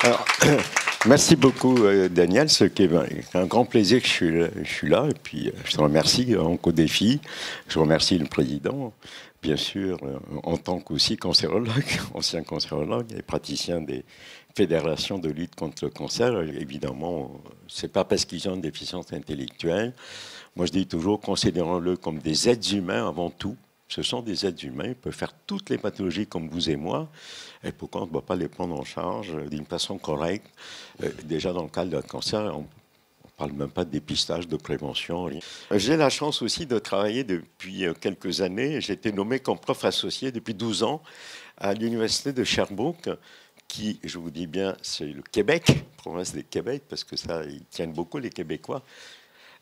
Alors, merci beaucoup, Daniel. Ce qui est un grand plaisir que je suis là. Et puis, je te remercie en co-défi. Je remercie le président, bien sûr, en tant qu'aussi cancérologue, ancien cancérologue et praticien des fédérations de lutte contre le cancer. Évidemment, c'est pas parce qu'ils ont une déficience intellectuelle. Moi, je dis toujours, considérons-le comme des êtres humains avant tout. Ce sont des êtres humains, ils peuvent faire toutes les pathologies comme vous et moi, et pourquoi on ne doit pas les prendre en charge d'une façon correcte. Déjà dans le cas d'un cancer, on ne parle même pas de dépistage, de prévention. J'ai la chance aussi de travailler depuis quelques années. J'ai été nommé comme prof associé depuis 12 ans à l'université de Sherbrooke, qui, je vous dis bien, c'est le Québec, province des Québec, parce que ça, ils tiennent beaucoup les Québécois.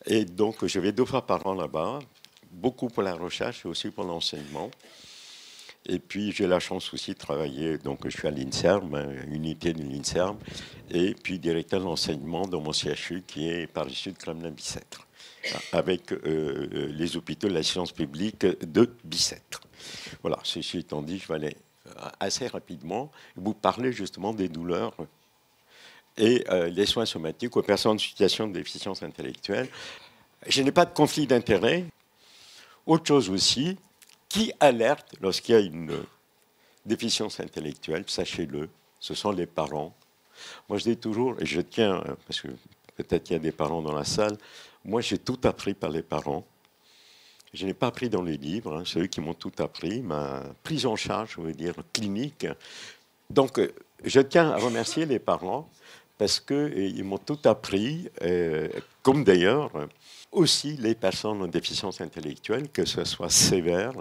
Et donc, je vais 2 fois par an là-bas, beaucoup pour la recherche et aussi pour l'enseignement. Et puis, j'ai la chance aussi de travailler, donc je suis à l'INSERM, unité de l'INSERM, et puis directeur de l'enseignement dans mon CHU qui est par le sud Kremlin-Bicêtre, avec les hôpitaux de la science publique de Bicêtre. Voilà, ceci étant dit, je vais aller assez rapidement vous parler justement des douleurs et les soins somatiques aux personnes en situation de déficience intellectuelle. Je n'ai pas de conflit d'intérêt. Autre chose aussi, qui alerte lorsqu'il y a une déficience intellectuelle, sachez-le, ce sont les parents. Moi, je dis toujours, et je tiens, parce que peut-être qu'il y a des parents dans la salle, moi, j'ai tout appris par les parents. Je n'ai pas appris dans les livres, hein, c'est eux qui m'ont tout appris, ma prise en charge, je veux dire, clinique. Donc, je tiens à remercier les parents parce qu'ils m'ont tout appris, comme d'ailleurs aussi les personnes en déficience intellectuelle, que ce soit sévère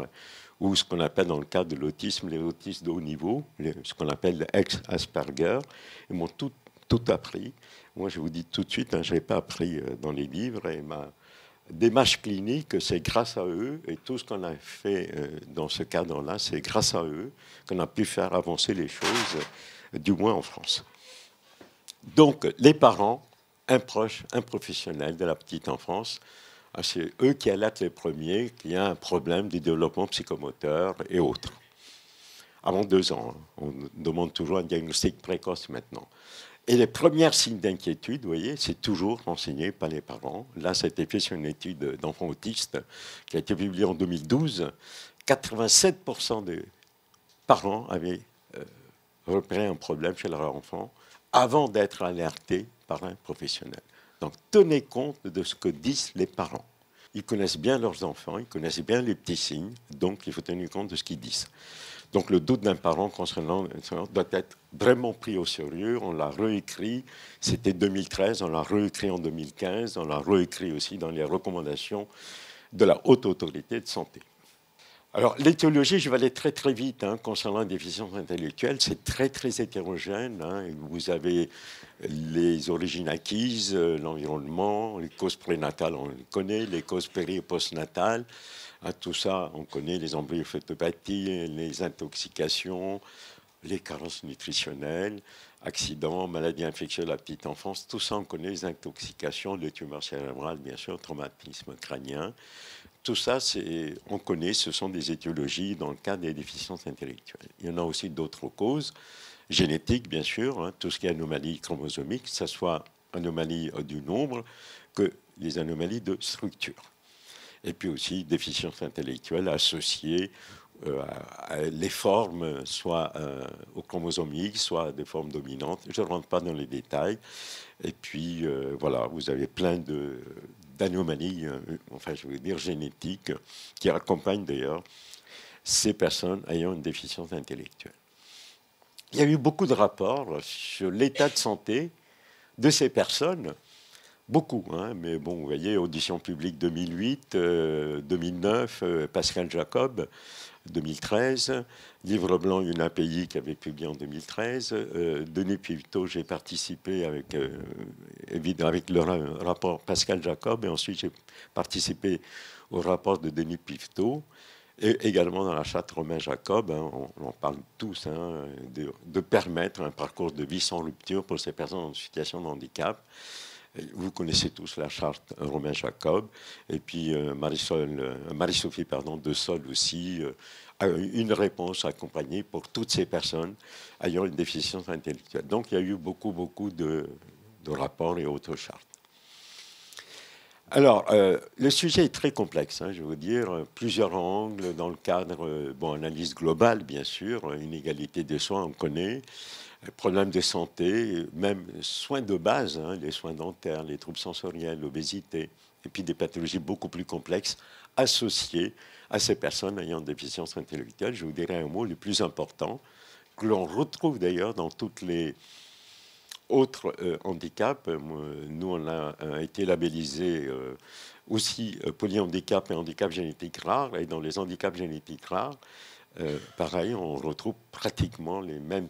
ou ce qu'on appelle dans le cadre de l'autisme, les autistes de haut niveau, ce qu'on appelle le ex-Asperger, ils m'ont tout appris. Moi, je vous dis tout de suite, hein, je n'ai pas appris dans les livres, et ma démarche clinique, c'est grâce à eux, et tout ce qu'on a fait dans ce cadre-là, c'est grâce à eux qu'on a pu faire avancer les choses, du moins en France. Donc, les parents, un proche, un professionnel de la petite enfance, c'est eux qui alertent les premiers qu'il y a un problème du développement psychomoteur et autres. Avant 2 ans, on demande toujours un diagnostic précoce maintenant. Et les premiers signes d'inquiétude, vous voyez, c'est toujours renseigné par les parents. Là, ça a été fait sur une étude d'enfants autistes qui a été publiée en 2012. 87% des parents avaient repéré un problème chez leur enfant avant d'être alertés par un professionnel. Donc, tenez compte de ce que disent les parents. Ils connaissent bien leurs enfants, ils connaissent bien les petits signes, donc il faut tenir compte de ce qu'ils disent. Donc, le doute d'un parent concernant doit être vraiment pris au sérieux. On l'a réécrit, c'était 2013, on l'a réécrit en 2015, on l'a réécrit aussi dans les recommandations de la Haute Autorité de Santé. Alors, l'étiologie, je vais aller très très vite concernant la déficience intellectuelle. C'est très très hétérogène. Vous avez les origines acquises, l'environnement, les causes prénatales, on les connaît, les causes péri- et postnatales. Tout ça, on connaît les embryophétopathies, les intoxications, les carences nutritionnelles, accidents, maladies infectieuses de la petite enfance. Tout ça, on connaît les intoxications, les tumeurs cérébrales, bien sûr, traumatisme crânien. Tout ça, on connaît, ce sont des étiologies dans le cas des déficiences intellectuelles. Il y en a aussi d'autres causes, génétiques bien sûr, tout ce qui est anomalie chromosomique, que ce soit anomalie du nombre que les anomalies de structure. Et puis aussi déficience intellectuelle associée à les formes, soit au chromosome X, soit des formes dominantes. Je ne rentre pas dans les détails. Et puis, voilà, vous avez plein d'anomalies, enfin, je veux dire, génétiques, qui accompagnent d'ailleurs ces personnes ayant une déficience intellectuelle. Il y a eu beaucoup de rapports sur l'état de santé de ces personnes, beaucoup, mais bon, vous voyez, audition publique 2008, 2009, Pascal Jacob, 2013, Livre blanc Une API qui avait publié en 2013, Denis Piveteau, j'ai participé avec le rapport Pascal Jacob, et ensuite j'ai participé au rapport de Denis Piveteau, et également dans la charte Romain Jacob, on en parle tous, de permettre un parcours de vie sans rupture pour ces personnes en situation de handicap. Vous connaissez tous la charte Romain Jacob, et puis Marie-Sophie de Sol aussi, a une réponse accompagnée pour toutes ces personnes ayant une déficience intellectuelle. Donc il y a eu beaucoup de rapports et autres chartes. Alors, le sujet est très complexe, hein, je veux dire, plusieurs angles dans le cadre, analyse globale, bien sûr, inégalité des soins, on connaît, problèmes de santé, même soins de base, hein, les soins dentaires, les troubles sensoriels, l'obésité, et puis des pathologies beaucoup plus complexes associées à ces personnes ayant une déficience intellectuelle. Je vous dirais un mot le plus important, que l'on retrouve d'ailleurs dans toutes les autres handicaps. Nous, on a été labellisé aussi polyhandicap et handicap génétique rare. Et dans les handicaps génétiques rares, pareil, on retrouve pratiquement les mêmes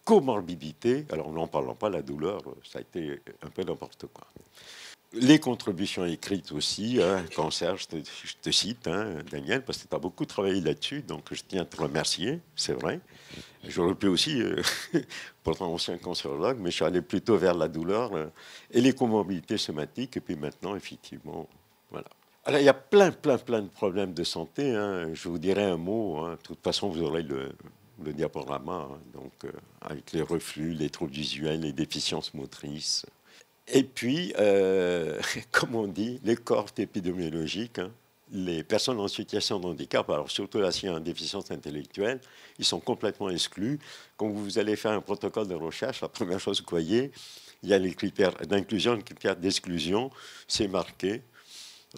comorbidités. Alors, n'en parlant pas, la douleur, ça a été un peu n'importe quoi. Les contributions écrites aussi, hein, cancer, je te cite, hein, Daniel, parce que tu as beaucoup travaillé là-dessus, donc je tiens à te remercier, c'est vrai. J'aurais pu aussi, pourtant ancien cancérologue, mais je suis allé plutôt vers la douleur et les comorbidités somatiques, et puis maintenant, effectivement, voilà. Alors, il y a plein de problèmes de santé, hein. Je vous dirai un mot, hein. De toute façon, vous aurez le diaporama, hein, donc, avec les reflux, les troubles visuels, les déficiences motrices. Et puis, comme on dit, les cohortes épidémiologiques, hein, les personnes en situation de handicap, alors surtout là, s'il y a une déficience intellectuelle, ils sont complètement exclus. Quand vous allez faire un protocole de recherche, la première chose que vous voyez, il y a les critères d'inclusion, les critères d'exclusion, c'est marqué,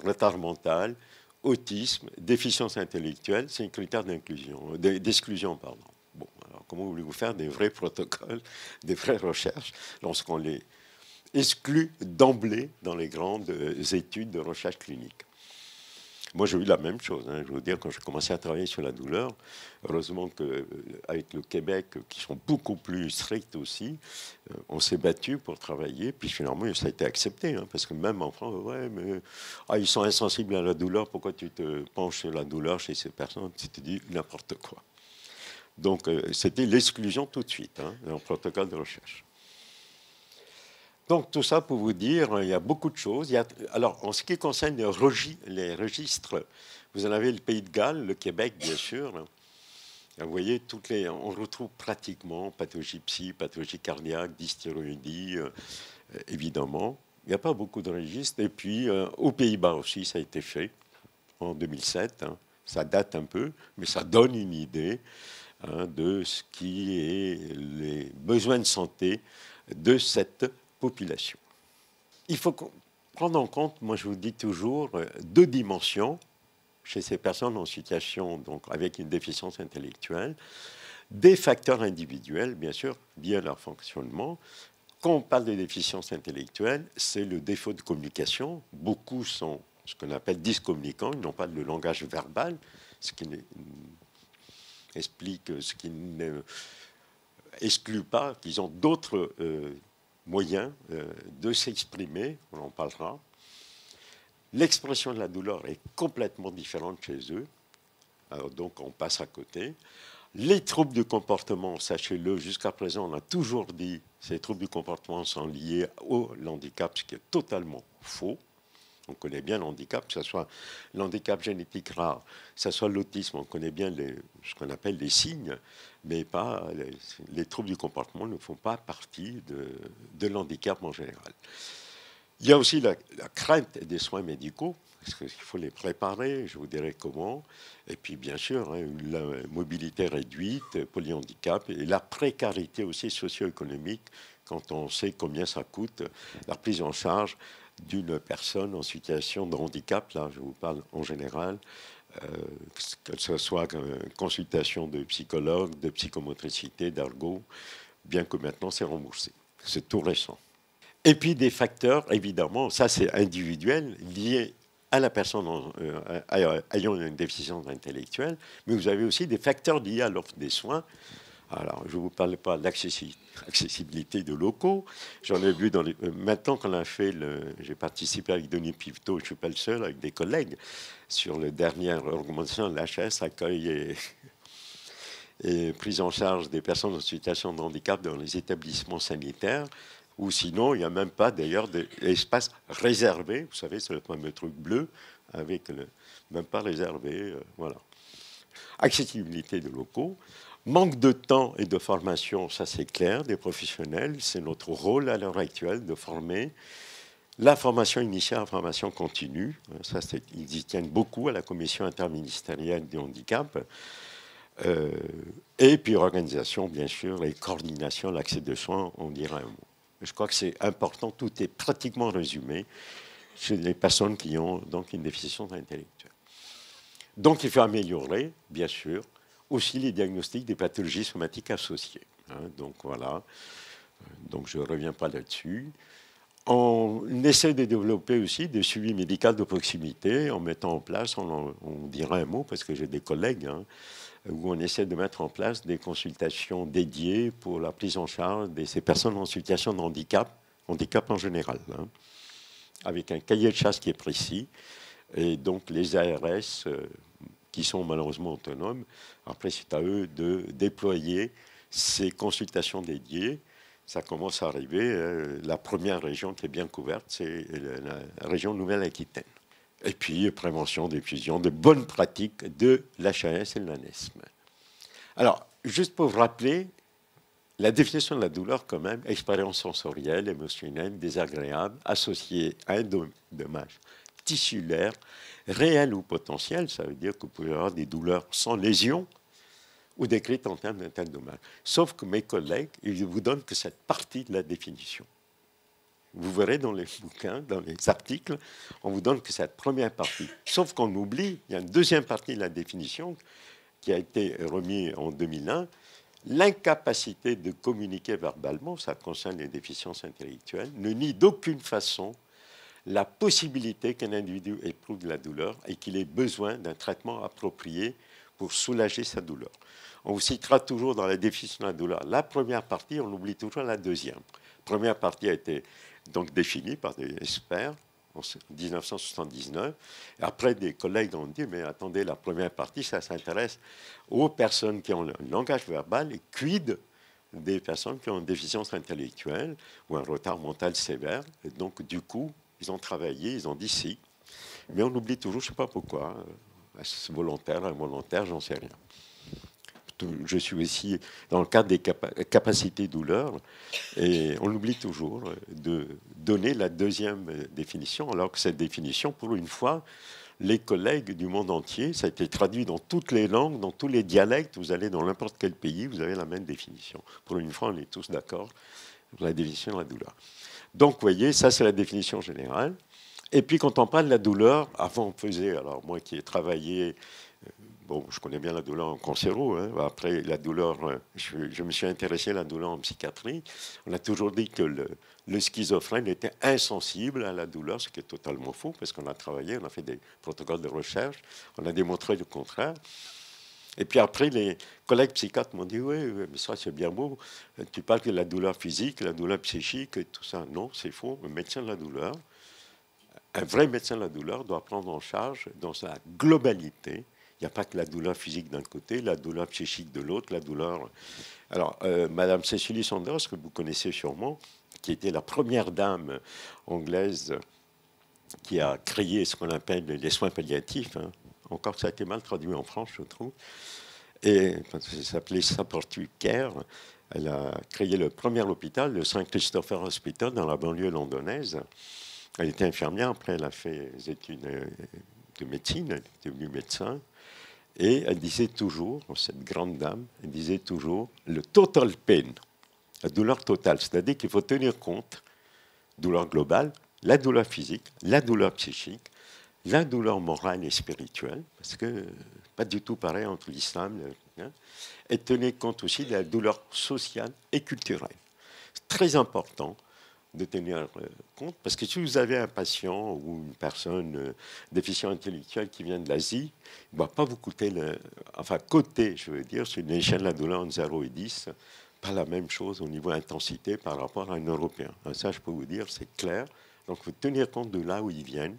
retard mental, autisme, déficience intellectuelle, c'est un critère d'exclusion, pardon. Bon, alors comment voulez-vous faire des vrais protocoles, des vraies recherches, lorsqu'on les exclu d'emblée dans les grandes études de recherche clinique? Moi, j'ai eu la même chose, hein. Je veux dire, quand j'ai commencé à travailler sur la douleur, heureusement qu'avec le Québec, qui sont beaucoup plus stricts aussi, on s'est battu pour travailler, puis finalement, ça a été accepté, hein, parce que même en France, ouais, mais ils sont insensibles à la douleur, pourquoi tu te penches sur la douleur chez ces personnes? Tu te dis n'importe quoi. Donc, c'était l'exclusion tout de suite, hein, dans le protocole de recherche. Donc, tout ça pour vous dire, il y a beaucoup de choses. Alors, en ce qui concerne les registres, vous en avez le Pays de Galles, le Québec, bien sûr. Vous voyez, on retrouve pratiquement pathologie psy, pathologie cardiaque, dysthyroïdie, évidemment. Il n'y a pas beaucoup de registres. Et puis, aux Pays-Bas aussi, ça a été fait en 2007. Hein. Ça date un peu, mais ça donne une idée, hein, de ce qui est les besoins de santé de cette population. Il faut prendre en compte, moi je vous dis toujours, deux dimensions chez ces personnes en situation, donc avec une déficience intellectuelle, des facteurs individuels, bien sûr, liés à leur fonctionnement. Quand on parle de déficience intellectuelle, c'est le défaut de communication. Beaucoup sont ce qu'on appelle dyscommunicants, ils n'ont pas le langage verbal, ce qui explique, ce qui n'exclut pas qu'ils ont d'autres moyens de s'exprimer, on en parlera. L'expression de la douleur est complètement différente chez eux, alors donc on passe à côté. Les troubles du comportement, sachez-le, jusqu'à présent on a toujours dit que ces troubles du comportement sont liés au handicap, ce qui est totalement faux. On connaît bien l'handicap, que ce soit l'handicap génétique rare, que ce soit l'autisme, on connaît bien ce qu'on appelle les signes, mais pas les troubles du comportement ne font pas partie de l'handicap en général. Il y a aussi la crainte des soins médicaux, parce qu'il faut les préparer, je vous dirai comment. Et puis bien sûr, hein, la mobilité réduite, polyhandicap, et la précarité aussi socio-économique, quand on sait combien ça coûte, la prise en charge d'une personne en situation de handicap, là je vous parle en général, que ce soit consultation de psychologue, de psychomotricité, d'ergo, bien que maintenant c'est remboursé. C'est tout récent. Et puis des facteurs, évidemment, ça c'est individuel, liés à la personne ayant une déficience intellectuelle, mais vous avez aussi des facteurs liés à l'offre des soins. Alors, je ne vous parle pas de l'accessibilité de locaux. J'en ai vu maintenant qu'on a fait j'ai participé avec Denis Piveteau, je ne suis pas le seul, avec des collègues, sur la dernière augmentation de l'HS, accueil et prise en charge des personnes en situation de handicap dans les établissements sanitaires. Ou sinon, il n'y a même pas d'ailleurs d'espace réservé. Vous savez, c'est le fameux truc bleu, avec même pas réservé. Voilà. Accessibilité des locaux. Manque de temps et de formation, ça c'est clair, des professionnels. C'est notre rôle à l'heure actuelle de former. La formation initiale, la formation continue, ça, ils y tiennent beaucoup à la commission interministérielle du handicap. Et puis organisation, bien sûr, et coordination, l'accès de soins, on dirait un mot. Je crois que c'est important, tout est pratiquement résumé chez les personnes qui ont donc une déficience intellectuelle. Donc il faut améliorer, bien sûr, aussi les diagnostics des pathologies somatiques associées. Donc voilà, donc je ne reviens pas là-dessus. On essaie de développer aussi des suivis médicaux de proximité en mettant en place, on dira un mot parce que j'ai des collègues, où on essaie de mettre en place des consultations dédiées pour la prise en charge de ces personnes en situation de handicap en général, avec un cahier de chasse qui est précis, et donc les ARS qui sont malheureusement autonomes, après c'est à eux de déployer ces consultations dédiées. Ça commence à arriver. La première région qui est bien couverte, c'est la région Nouvelle-Aquitaine. Et puis, prévention des fusions, de bonnes pratiques de l'HAS et de l'ANESM. Alors, juste pour vous rappeler, la définition de la douleur, quand même, expérience sensorielle, émotionnelle, désagréable, associée à un dommage tissulaire, réel ou potentiel. Ça veut dire que vous pouvez avoir des douleurs sans lésion, ou décrite en termes d'un tel dommage. Sauf que mes collègues, ils vous donnent que cette partie de la définition. Vous verrez dans les bouquins, dans les articles, on vous donne que cette première partie. Sauf qu'on oublie, il y a une deuxième partie de la définition qui a été remise en 2001, l'incapacité de communiquer verbalement, ça concerne les déficiences intellectuelles, ne nie d'aucune façon la possibilité qu'un individu éprouve de la douleur et qu'il ait besoin d'un traitement approprié pour soulager sa douleur. On vous citera toujours dans la définition de la douleur la première partie, on oublie toujours la deuxième. La première partie a été donc définie par des experts en 1979. Et après, des collègues ont dit, mais attendez, la première partie, ça s'intéresse aux personnes qui ont un langage verbal et quid des personnes qui ont une déficience intellectuelle ou un retard mental sévère. Et donc, du coup, ils ont travaillé, ils ont dit si. Mais on oublie toujours, je ne sais pas pourquoi, c'est volontaire, involontaire, j'en sais rien. Je suis aussi dans le cadre des capacités douleurs et on oublie toujours de donner la deuxième définition, alors que cette définition, pour une fois, les collègues du monde entier, ça a été traduit dans toutes les langues, dans tous les dialectes, vous allez dans n'importe quel pays, vous avez la même définition. Pour une fois, on est tous d'accord sur la définition de la douleur. Donc, vous voyez, ça c'est la définition générale. Et puis, quand on parle de la douleur, avant on faisait, alors moi qui ai travaillé, bon, je connais bien la douleur en cancéro, après la douleur, je me suis intéressé à la douleur en psychiatrie. On a toujours dit que le schizophrène était insensible à la douleur, ce qui est totalement faux, parce qu'on a travaillé, on a fait des protocoles de recherche, on a démontré le contraire. Et puis après, les collègues psychiatres m'ont dit, oui, mais ça c'est bien beau, tu parles de la douleur physique, la douleur psychique, et tout ça. Non, c'est faux, un médecin de la douleur, un vrai médecin de la douleur doit prendre en charge dans sa globalité. Il n'y a pas que la douleur physique d'un côté, la douleur psychique de l'autre, la douleur... Alors, Madame Cecily Saunders, que vous connaissez sûrement, qui était la première dame anglaise qui a créé ce qu'on appelle les soins palliatifs, encore que ça a été mal traduit en France, je trouve, et ça s'appelait Supportive Care. Elle a créé le premier hôpital, le Saint Christopher Hospital, dans la banlieue londonienne. Elle était infirmière, après elle a fait des études de médecine, elle est devenue médecin. Et elle disait toujours, cette grande dame, elle disait toujours le total pain, la douleur totale. C'est-à-dire qu'il faut tenir compte, douleur globale, la douleur physique, la douleur psychique, la douleur morale et spirituelle, parce que pas du tout pareil entre l'islam, et tenir compte aussi de la douleur sociale et culturelle. C'est très important de tenir compte, parce que si vous avez un patient ou une personne déficient intellectuel qui vient de l'Asie, il ne va pas vous coûter, coter, je veux dire, sur une échelle de la douleur entre 0 et 10, pas la même chose au niveau intensité par rapport à un Européen. Ça, je peux vous dire, c'est clair. Donc, il faut tenir compte de là où ils viennent,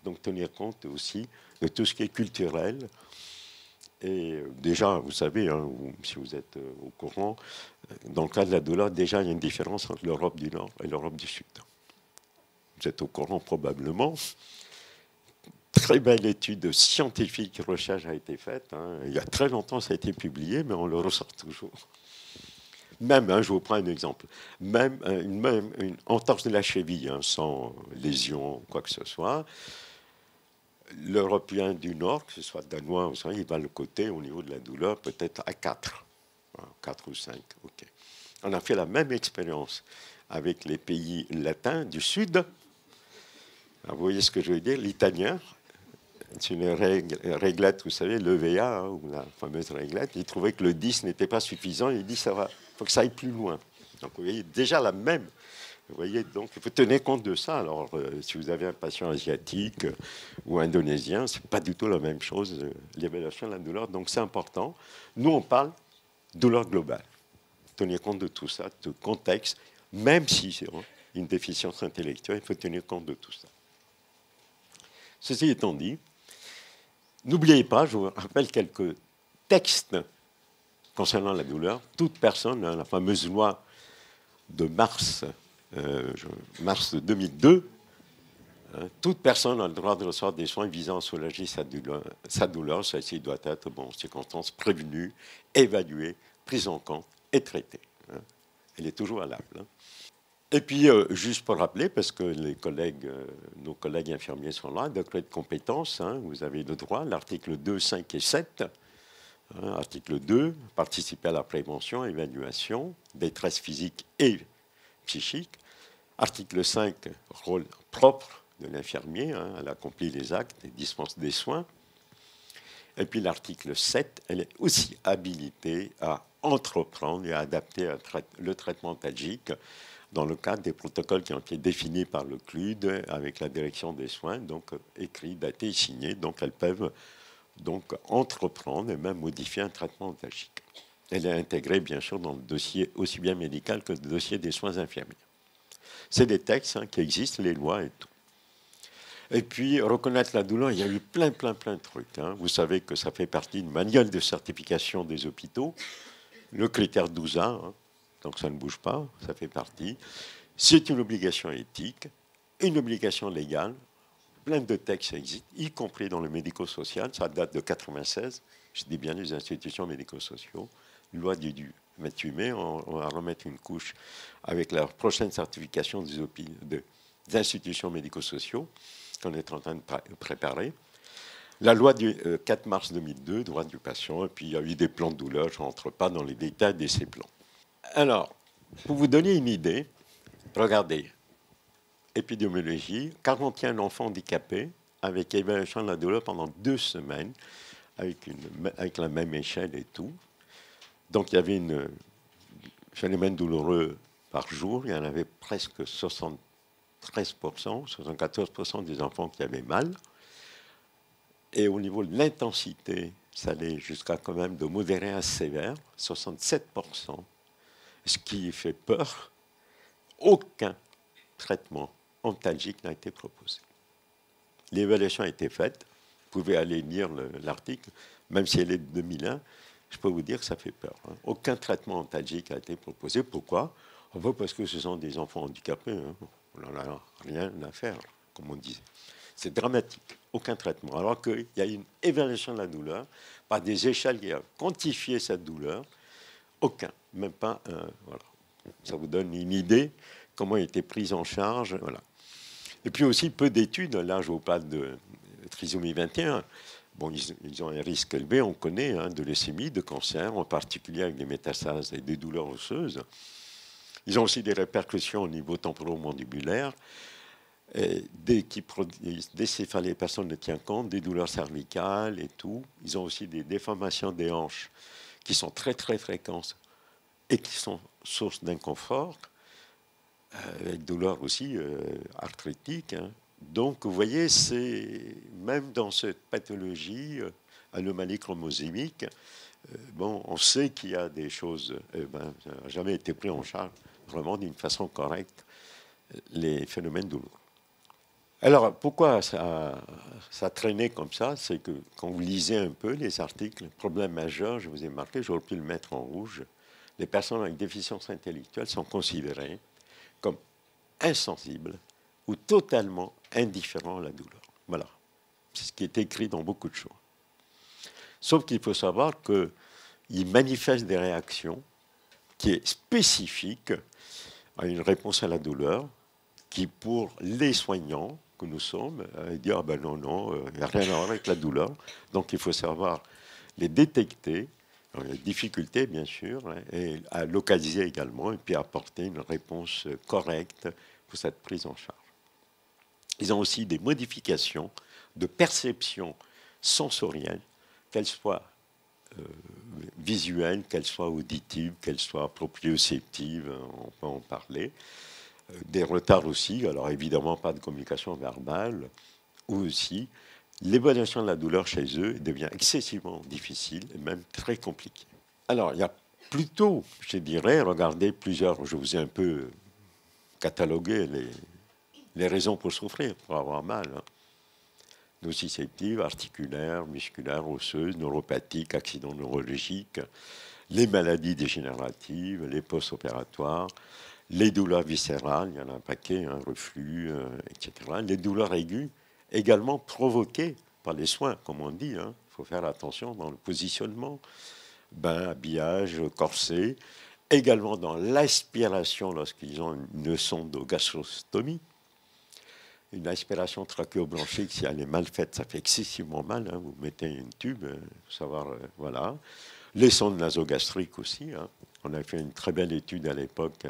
donc tenir compte aussi de tout ce qui est culturel Et déjà, vous savez, hein, si vous êtes au courant, dans le cas de la douleur, déjà, il y a une différence entre l'Europe du Nord et l'Europe du Sud. Vous êtes au courant probablement. Très belle étude scientifique, recherche a été faite. Hein. Il y a très longtemps, ça a été publié, mais on le ressort toujours. Même, hein, je vous prends un exemple, même une entorse de la cheville, hein, sans lésion, quoi que ce soit, l'Européen du Nord, que ce soit danois ou ça, il va le côté au niveau de la douleur peut-être à 4, 4 ou 5. Okay. On a fait la même expérience avec les pays latins du Sud. Alors, vous voyez ce que je veux dire? L'italien, c'est une réglette, vous savez, l'EVA, hein, ou la fameuse réglette. Il trouvait que le 10 n'était pas suffisant. Il dit ça va, faut que ça aille plus loin. Donc vous voyez déjà la même. Vous voyez, donc il faut tenir compte de ça. Alors si vous avez un patient asiatique ou indonésien, c'est pas du tout la même chose, l'évaluation de la douleur. Donc c'est important. Nous on parle douleur globale. Tenir compte de tout ça, de contexte, même si c'est une déficience intellectuelle, il faut tenir compte de tout ça. Ceci étant dit, n'oubliez pas, je vous rappelle quelques textes concernant la douleur. Toute personne, hein, la fameuse loi de mars 2002, hein, toute personne a le droit de recevoir des soins visant à soulager sa douleur. Celle-ci doit être, en circonstances, prévenue, évaluée, prise en compte et traitée. Hein. Elle est toujours valable. Hein. Et puis, juste pour rappeler, parce que nos collègues infirmiers sont là, décret de compétences, hein, vous avez le droit, l'article 2, 5 et 7. Hein, article 2, participer à la prévention, évaluation, détresse physique et psychique. Article 5, rôle propre de l'infirmier, hein, elle accomplit les actes et dispense des soins. Et puis l'article 7, elle est aussi habilitée à entreprendre et à adapter le traitement antalgique dans le cadre des protocoles qui ont été définis par le CLUD avec la direction des soins, donc écrits, datés et signés. Donc elles peuvent donc entreprendre et même modifier un traitement antalgique. Elle est intégrée bien sûr dans le dossier aussi bien médical que le dossier des soins infirmiers. C'est des textes hein, qui existent, les lois et tout. Et puis, reconnaître la douleur, il y a eu plein de trucs. Hein. Vous savez que ça fait partie d'une manuel de certification des hôpitaux. Le critère 12A, hein, donc ça ne bouge pas, ça fait partie. C'est une obligation éthique, une obligation légale. Plein de textes existent, y compris dans le médico-social. Ça date de 1996. Je dis bien les institutions médico-sociaux. Loi du 28 mai, on va remettre une couche avec la prochaine certification des institutions médico-sociaux qu'on est en train de préparer. La loi du 4 mars 2002, droit du patient, et puis il y a eu des plans de douleur, je ne rentre pas dans les détails de ces plans. Alors, pour vous donner une idée, regardez, épidémiologie, 41 enfants handicapés avec évaluation de la douleur pendant 2 semaines, avec la même échelle et tout. Donc il y avait un phénomène douloureux par jour, il y en avait presque 73%, 74% des enfants qui avaient mal. Et au niveau de l'intensité, ça allait jusqu'à quand même de modéré à sévère, 67%. Ce qui fait peur, aucun traitement antalgique n'a été proposé. L'évaluation a été faite, vous pouvez aller lire l'article, même si elle est de 2001, je peux vous dire que ça fait peur. Hein. Aucun traitement antalgique a été proposé. Pourquoi? Parce que ce sont des enfants handicapés. Hein. On n'en a rien à faire, comme on disait. C'est dramatique. Aucun traitement. Alors qu'il y a une évaluation de la douleur par des échelles qui ont quantifié cette douleur. Aucun. Même pas un. Voilà. Ça vous donne une idée comment elle a été prise en charge. Voilà. Et puis aussi peu d'études. Là, je vous parle de trisomie 21. Bon, ils ont un risque élevé, on connaît, hein, de leucémie, de cancer, en particulier avec des métastases et des douleurs osseuses. Ils ont aussi des répercussions au niveau temporomandibulaire. Dès des céphalées, personne ne tient compte, des douleurs cervicales et tout. Ils ont aussi des déformations des hanches qui sont très fréquentes et qui sont source d'inconfort, avec douleurs aussi arthritiques. Hein. Donc, vous voyez, c'est même dans cette pathologie, anomalie chromosomique, on sait qu'il y a des choses, ça n'a jamais été pris en charge vraiment d'une façon correcte, les phénomènes douloureux. Alors, pourquoi ça traînait comme ça? C'est que quand vous lisez un peu les articles, problème majeur, je vous ai marqué, j'aurais pu le mettre en rouge, les personnes avec déficience intellectuelle sont considérées comme insensibles ou totalement indifférents à la douleur. Voilà. C'est ce qui est écrit dans beaucoup de choses. Sauf qu'il faut savoir qu'ils manifestent des réactions qui est spécifique à une réponse à la douleur, qui pour les soignants que nous sommes, dire ah ben non, non, il n'y a rien à voir avec la douleur. Donc il faut savoir les détecter, les difficultés bien sûr, hein, et à localiser également, et puis apporter une réponse correcte pour cette prise en charge. Ils ont aussi des modifications de perception sensorielle, qu'elles soient visuelles, qu'elles soient auditives, qu'elles soient proprioceptives, on peut en parler. Des retards aussi, alors évidemment pas de communication verbale, ou aussi l'évaluation de la douleur chez eux devient excessivement difficile et même très compliquée. Alors il y a plutôt, je dirais, regardez plusieurs, je vous ai un peu catalogué les raisons pour souffrir, pour avoir mal. Hein. Nociceptives, articulaires, musculaires, osseuses, neuropathiques, accidents neurologiques, les maladies dégénératives, les post-opératoires, les douleurs viscérales, il y en a un paquet, un reflux, etc. Les douleurs aiguës, également provoquées par les soins, comme on dit. Il faut faire attention dans le positionnement, bain, habillage, corset. Également dans l'aspiration lorsqu'ils ont une sonde de gastrostomie. Une aspiration trachéobronchique, si elle est mal faite, ça fait excessivement mal. Hein. Vous mettez une tube, savoir, voilà. Les sondes nasogastriques aussi. Hein. On a fait une très belle étude à l'époque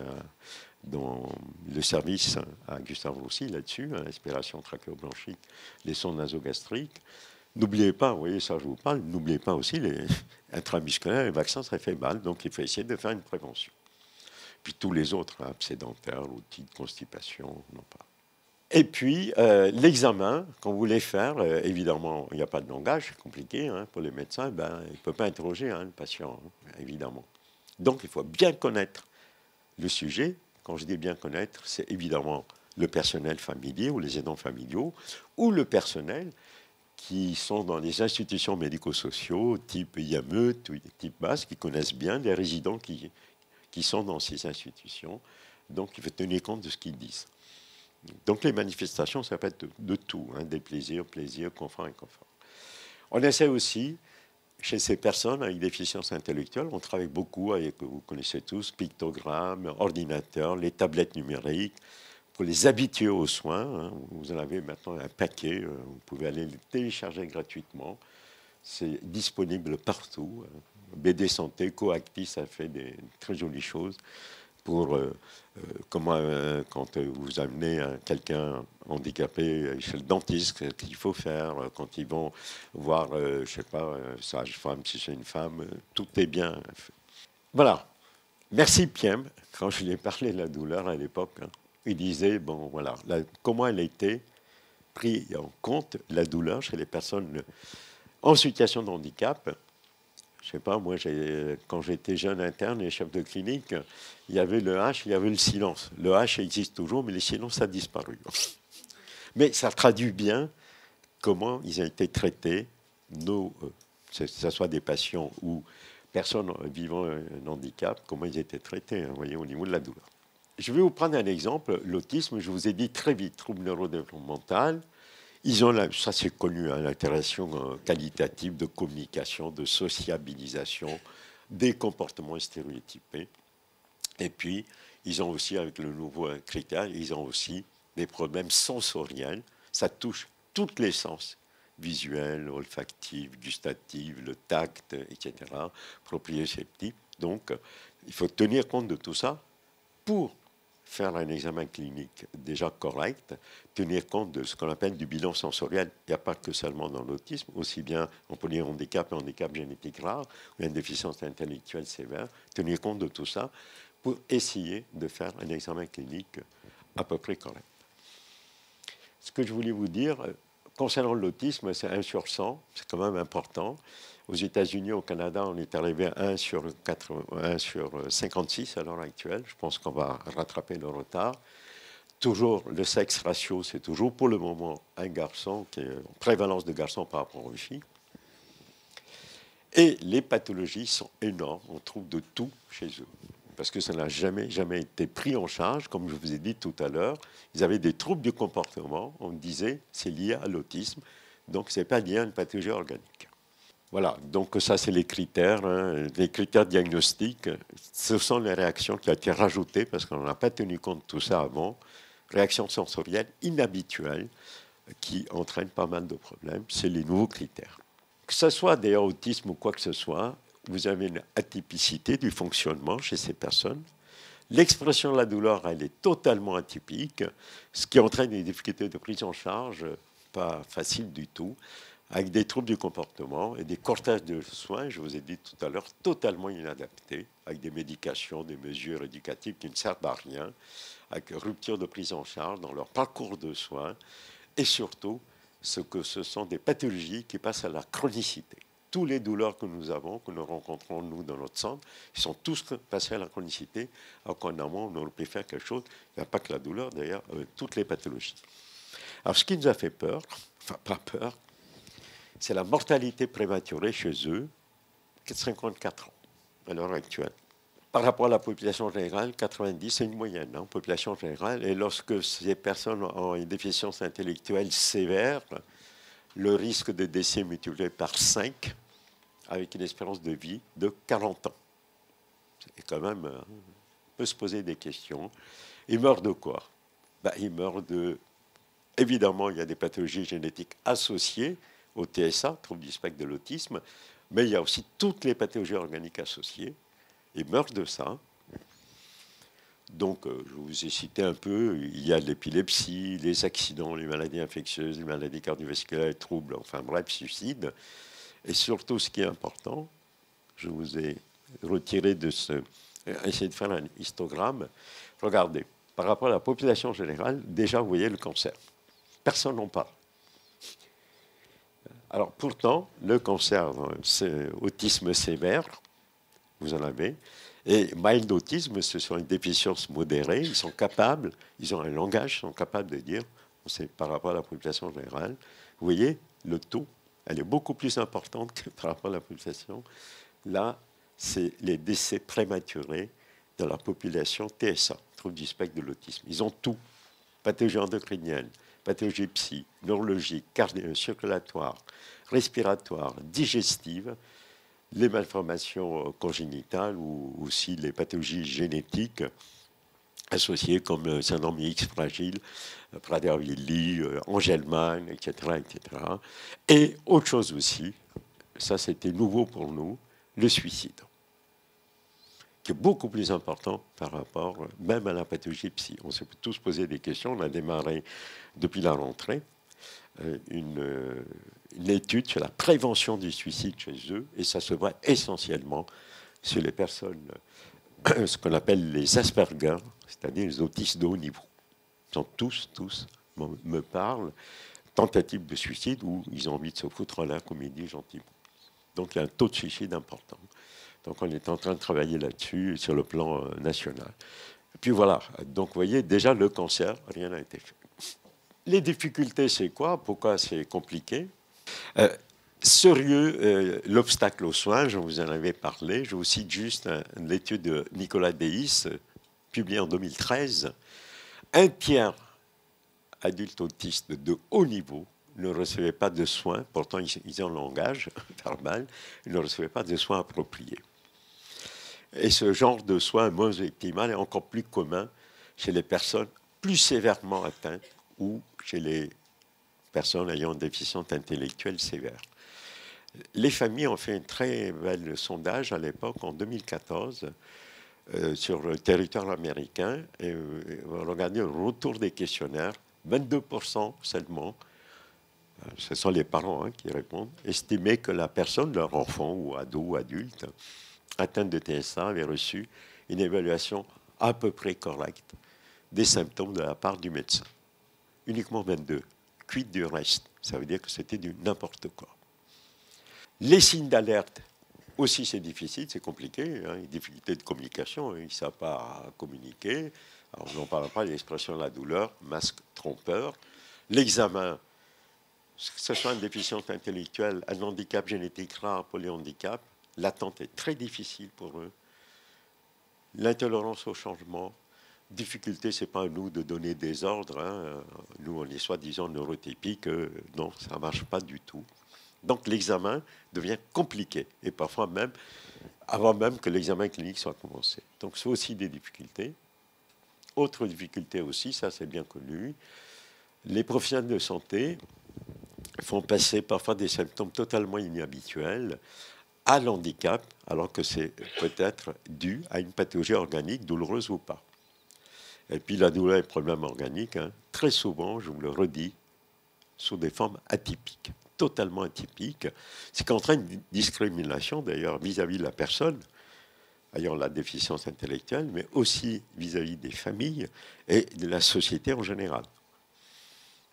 dans le service à Gustave Roussy là-dessus, hein, aspiration trachéobronchique, les sondes nasogastriques. N'oubliez pas, vous voyez, ça je vous parle, n'oubliez pas aussi les intramusculaires, les vaccins, ça fait mal, donc il faut essayer de faire une prévention. Puis tous les autres, hein, abcès dentaire, l'outil de constipation, non pas. Et puis, l'examen qu'on voulait faire, évidemment, il n'y a pas de langage, c'est compliqué hein, pour les médecins, ben, il ne peut pas interroger hein, le patient, hein, évidemment. Donc, il faut bien connaître le sujet. Quand je dis bien connaître, c'est évidemment le personnel familier ou les aidants familiaux ou le personnel qui sont dans les institutions médico-sociaux, type IAME, type BASS, qui connaissent bien les résidents qui sont dans ces institutions. Donc, il faut tenir compte de ce qu'ils disent. Donc les manifestations, ça peut être de tout, hein, des plaisirs, confort, inconfort. On essaie aussi, chez ces personnes avec déficience intellectuelle, on travaille beaucoup avec, vous connaissez tous, pictogrammes, ordinateurs, les tablettes numériques, pour les habituer aux soins. Hein. Vous en avez maintenant un paquet, vous pouvez aller les télécharger gratuitement. C'est disponible partout. BD Santé, Coactis, ça fait des très jolies choses pour comment, quand vous amenez quelqu'un handicapé chez le dentiste, ce qu'il faut faire, quand ils vont voir, je ne sais pas, sage-femme, si c'est une femme, tout est bien fait. Voilà. Merci Piem. Quand je lui ai parlé de la douleur à l'époque, hein, il disait, bon voilà, comment elle a été prise en compte, la douleur chez les personnes en situation de handicap. Je ne sais pas, moi, quand j'étais jeune interne et chef de clinique, il y avait le H, il y avait le silence. Le H existe toujours, mais le silence a disparu. Mais ça traduit bien comment ils ont été traités, que ce soit des patients ou personnes vivant un handicap, comment ils étaient traités, hein, vous voyez, au niveau de la douleur. Je vais vous prendre un exemple. L'autisme, je vous ai dit très vite, trouble neurodéveloppemental. Ils ont, ça c'est connu, hein, l'interaction qualitative de communication, de sociabilisation, des comportements stéréotypés. Et puis, ils ont aussi, avec le nouveau critère, ils ont aussi des problèmes sensoriels. Ça touche tous les sens, visuel, olfactif, gustatif, le tact, etc., proprioceptif. Donc, il faut tenir compte de tout ça pour faire un examen clinique déjà correct, tenir compte de ce qu'on appelle du bilan sensoriel. Il n'y a pas que seulement dans l'autisme, aussi bien on peut dire handicap génétique rare, ou une déficience intellectuelle sévère, tenir compte de tout ça pour essayer de faire un examen clinique à peu près correct. Ce que je voulais vous dire, concernant l'autisme, c'est 1 sur 100, c'est quand même important. Aux États-Unis, au Canada, on est arrivé à 1 sur 56 à l'heure actuelle. Je pense qu'on va rattraper le retard. Toujours, le sexe ratio, c'est toujours pour le moment un garçon, qui est en prévalence de garçons par rapport aux filles. Et les pathologies sont énormes, on trouve de tout chez eux. Parce que ça n'a jamais été pris en charge, comme je vous ai dit tout à l'heure. Ils avaient des troubles du comportement, on disait c'est lié à l'autisme, donc ce n'est pas lié à une pathologie organique. Voilà, donc ça c'est les critères, hein, les critères diagnostiques. Ce sont les réactions qui ont été rajoutées parce qu'on n'a pas tenu compte de tout ça avant. Réactions sensorielles inhabituelles qui entraînent pas mal de problèmes. C'est les nouveaux critères. Que ce soit d'ailleurs autisme ou quoi que ce soit, vous avez une atypicité du fonctionnement chez ces personnes. L'expression de la douleur, elle est totalement atypique, ce qui entraîne des difficultés de prise en charge pas faciles du tout, avec des troubles du comportement et des cortèges de soins, je vous ai dit tout à l'heure, totalement inadaptés, avec des médications, des mesures éducatives qui ne servent à rien, avec rupture de prise en charge dans leur parcours de soins, et surtout, ce sont des pathologies qui passent à la chronicité. Tous les douleurs que nous avons, que nous rencontrons nous dans notre centre, ils sont tous passés à la chronicité, alors qu'en amont, on aurait pu faire quelque chose. Il n'y a pas que la douleur, d'ailleurs, toutes les pathologies. Alors, ce qui nous a fait peur, enfin pas peur, c'est la mortalité prématurée chez eux, 54 ans à l'heure actuelle. Par rapport à la population générale, 90, c'est une moyenne, hein, population générale. Et lorsque ces personnes ont une déficience intellectuelle sévère, le risque de décès est multiplié par 5, avec une espérance de vie de 40 ans. C'est quand même, on peut se poser des questions. Ils meurent de quoi? Ils meurent de... Évidemment, il y a des pathologies génétiques associées au TSA, trouble du spectre de l'autisme, mais il y a aussi toutes les pathologies organiques associées. Ils meurent de ça. Donc, je vous ai cité un peu, il y a l'épilepsie, les accidents, les maladies infectieuses, les maladies cardiovasculaires, les troubles, enfin bref, suicide. Et surtout, ce qui est important, je vous ai retiré de ce... Essayez de faire un histogramme. Regardez, par rapport à la population générale, déjà, vous voyez le cancer. Personne n'en parle. Alors, pourtant, le cancer, c'est autisme sévère, vous en avez. Et mild autisme, ce sont une déficience modérée. Ils sont capables, ils ont un langage, ils sont capables de dire, c'est par rapport à la population générale. Vous voyez, le taux, elle est beaucoup plus importante que par rapport à la population. Là, c'est les décès prématurés de la population TSA, trouble du spectre de l'autisme. Ils ont tout. Pathologie endocrinienne, pathologie psy, neurologique, circulatoire, respiratoire, digestive, les malformations congénitales ou aussi les pathologies génétiques associées comme le syndrome X fragile, Prader-Willi, Angelman, etc., etc. Et autre chose aussi, ça c'était nouveau pour nous, le suicide, qui est beaucoup plus important par rapport même à la pathologie psy. On s'est tous posé des questions, on a démarré depuis la rentrée une étude sur la prévention du suicide chez eux, et ça se voit essentiellement sur les personnes, ce qu'on appelle les Asperger, c'est-à-dire les autistes de haut niveau. Ils sont tous me parlent, tentative de suicide où ils ont envie de se foutre en l'air, comme ils disent gentiment. Donc il y a un taux de suicide important. Donc on est en train de travailler là-dessus sur le plan national. Et puis voilà, donc vous voyez, déjà le cancer, rien n'a été fait. Les difficultés, c'est quoi? Pourquoi c'est compliqué? Sérieux, l'obstacle aux soins, je vous en avais parlé. Je vous cite juste l'étude de Nicolas Deis, publiée en 2013. Un tiers adultes autistes de haut niveau ne recevaient pas de soins, pourtant ils ont le langage verbal, ils ne recevaient pas de soins appropriés. Et ce genre de soins moins optimal est encore plus commun chez les personnes plus sévèrement atteintes ou chez les personnes ayant une déficience intellectuelle sévère. Les familles ont fait un très bel sondage à l'époque, en 2014, sur le territoire américain, et regardez le retour des questionnaires, 22% seulement, ce sont les parents qui répondent, estimaient que la personne, leur enfant ou ado ou adulte, atteinte de TSA avait reçu une évaluation à peu près correcte des symptômes de la part du médecin. Uniquement 22. Quid du reste? Ça veut dire que c'était du n'importe quoi. Les signes d'alerte, aussi c'est difficile, c'est compliqué, hein, difficulté de communication, ils ne savent pas communiquer, Alors, je n'en parle pas, l'expression de la douleur, masque trompeur. L'examen, que ce soit une déficience intellectuelle, un handicap génétique rare, polyhandicap, l'attente est très difficile pour eux. L'intolérance au changement, difficulté, ce n'est pas à nous de donner des ordres. Hein. Nous, on est soi-disant neurotypiques. Non, ça ne marche pas du tout. Donc, l'examen devient compliqué. Et parfois même, avant même que l'examen clinique soit commencé. Donc, c'est aussi des difficultés. Autre difficulté aussi, ça c'est bien connu, les professionnels de santé font passer parfois des symptômes totalement inhabituels à l'handicap, alors que c'est peut-être dû à une pathologie organique, douloureuse ou pas. Et puis la douleur et le problème organique, hein, très souvent, je vous le redis, sous des formes atypiques, totalement atypiques, ce qui entraîne une discrimination d'ailleurs vis-à-vis de la personne ayant la déficience intellectuelle, mais aussi vis-à-vis des familles et de la société en général.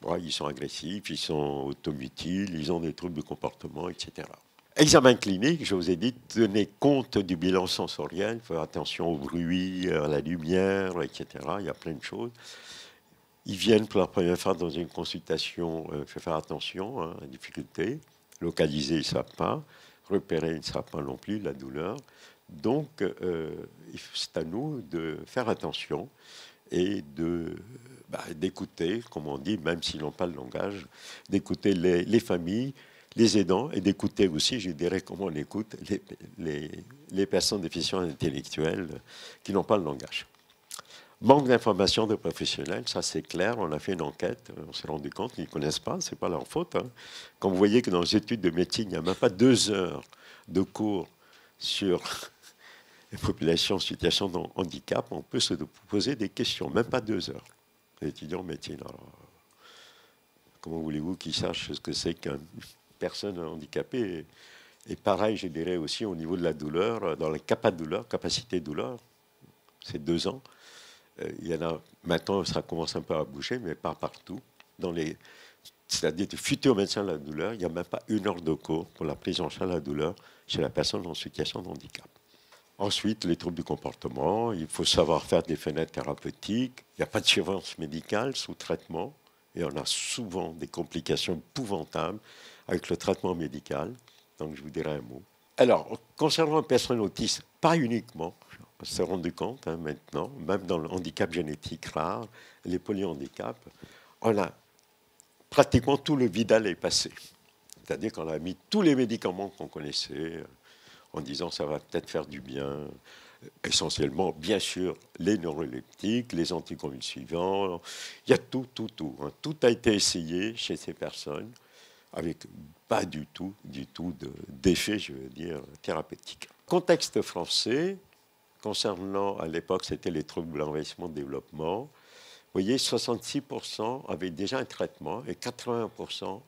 Bon, ils sont agressifs, ils sont automutiles, ils ont des troubles de comportement, etc. Examen clinique, je vous ai dit, tenez compte du bilan sensoriel, faire attention au bruit, à la lumière, etc. Il y a plein de choses. Ils viennent pour la première fois dans une consultation, il faut faire attention, hein, à la difficulté. Localiser, ils ne savent pas. Repérer, ils ne savent pas non plus, la douleur. Donc, c'est à nous de faire attention et d'écouter, comme on dit, même s'ils n'ont pas le langage, d'écouter les familles, les aidants, et d'écouter aussi, je dirais, comment on écoute les personnes déficientes intellectuelles qui n'ont pas le langage. Manque d'informations de professionnels, ça c'est clair, on a fait une enquête, on s'est rendu compte qu'ils ne connaissent pas, ce n'est pas leur faute. Hein. Quand vous voyez que dans les études de médecine, il n'y a même pas 2 heures de cours sur les populations en situation de handicap, on peut se poser des questions, même pas 2 heures. Les étudiants en médecine, alors, comment voulez-vous qu'ils sachent ce que c'est qu'une personne handicapée? Et pareil, je dirais aussi au niveau de la douleur, dans la capacité de douleur, c'est 2 ans. Il y en a, maintenant, ça commence un peu à bouger, mais pas partout. C'est-à-dire, de futurs médecins de la douleur, il n'y a même pas 1 heure de cours pour la prise en charge de la douleur chez la personne en situation de handicap. Ensuite, les troubles du comportement, il faut savoir faire des fenêtres thérapeutiques. Il n'y a pas de surveillance médicale sous traitement. Et on a souvent des complications épouvantables avec le traitement médical. Donc, je vous dirai un mot. Alors, concernant les personnes autistes, pas uniquement, on s'est rendu compte maintenant, même dans le handicap génétique rare, les polyhandicaps, on a pratiquement tout le Vidal est passé. C'est-à-dire qu'on a mis tous les médicaments qu'on connaissait, en disant ça va peut-être faire du bien, essentiellement, bien sûr, les neuroleptiques, les anticonvulsivants, il y a tout. Hein. Tout a été essayé chez ces personnes, avec pas du tout d'effet, je veux dire, thérapeutique. Contexte français, concernant, à l'époque, c'était les troubles de l'envahissement-développement, vous voyez, 66% avaient déjà un traitement et 80%,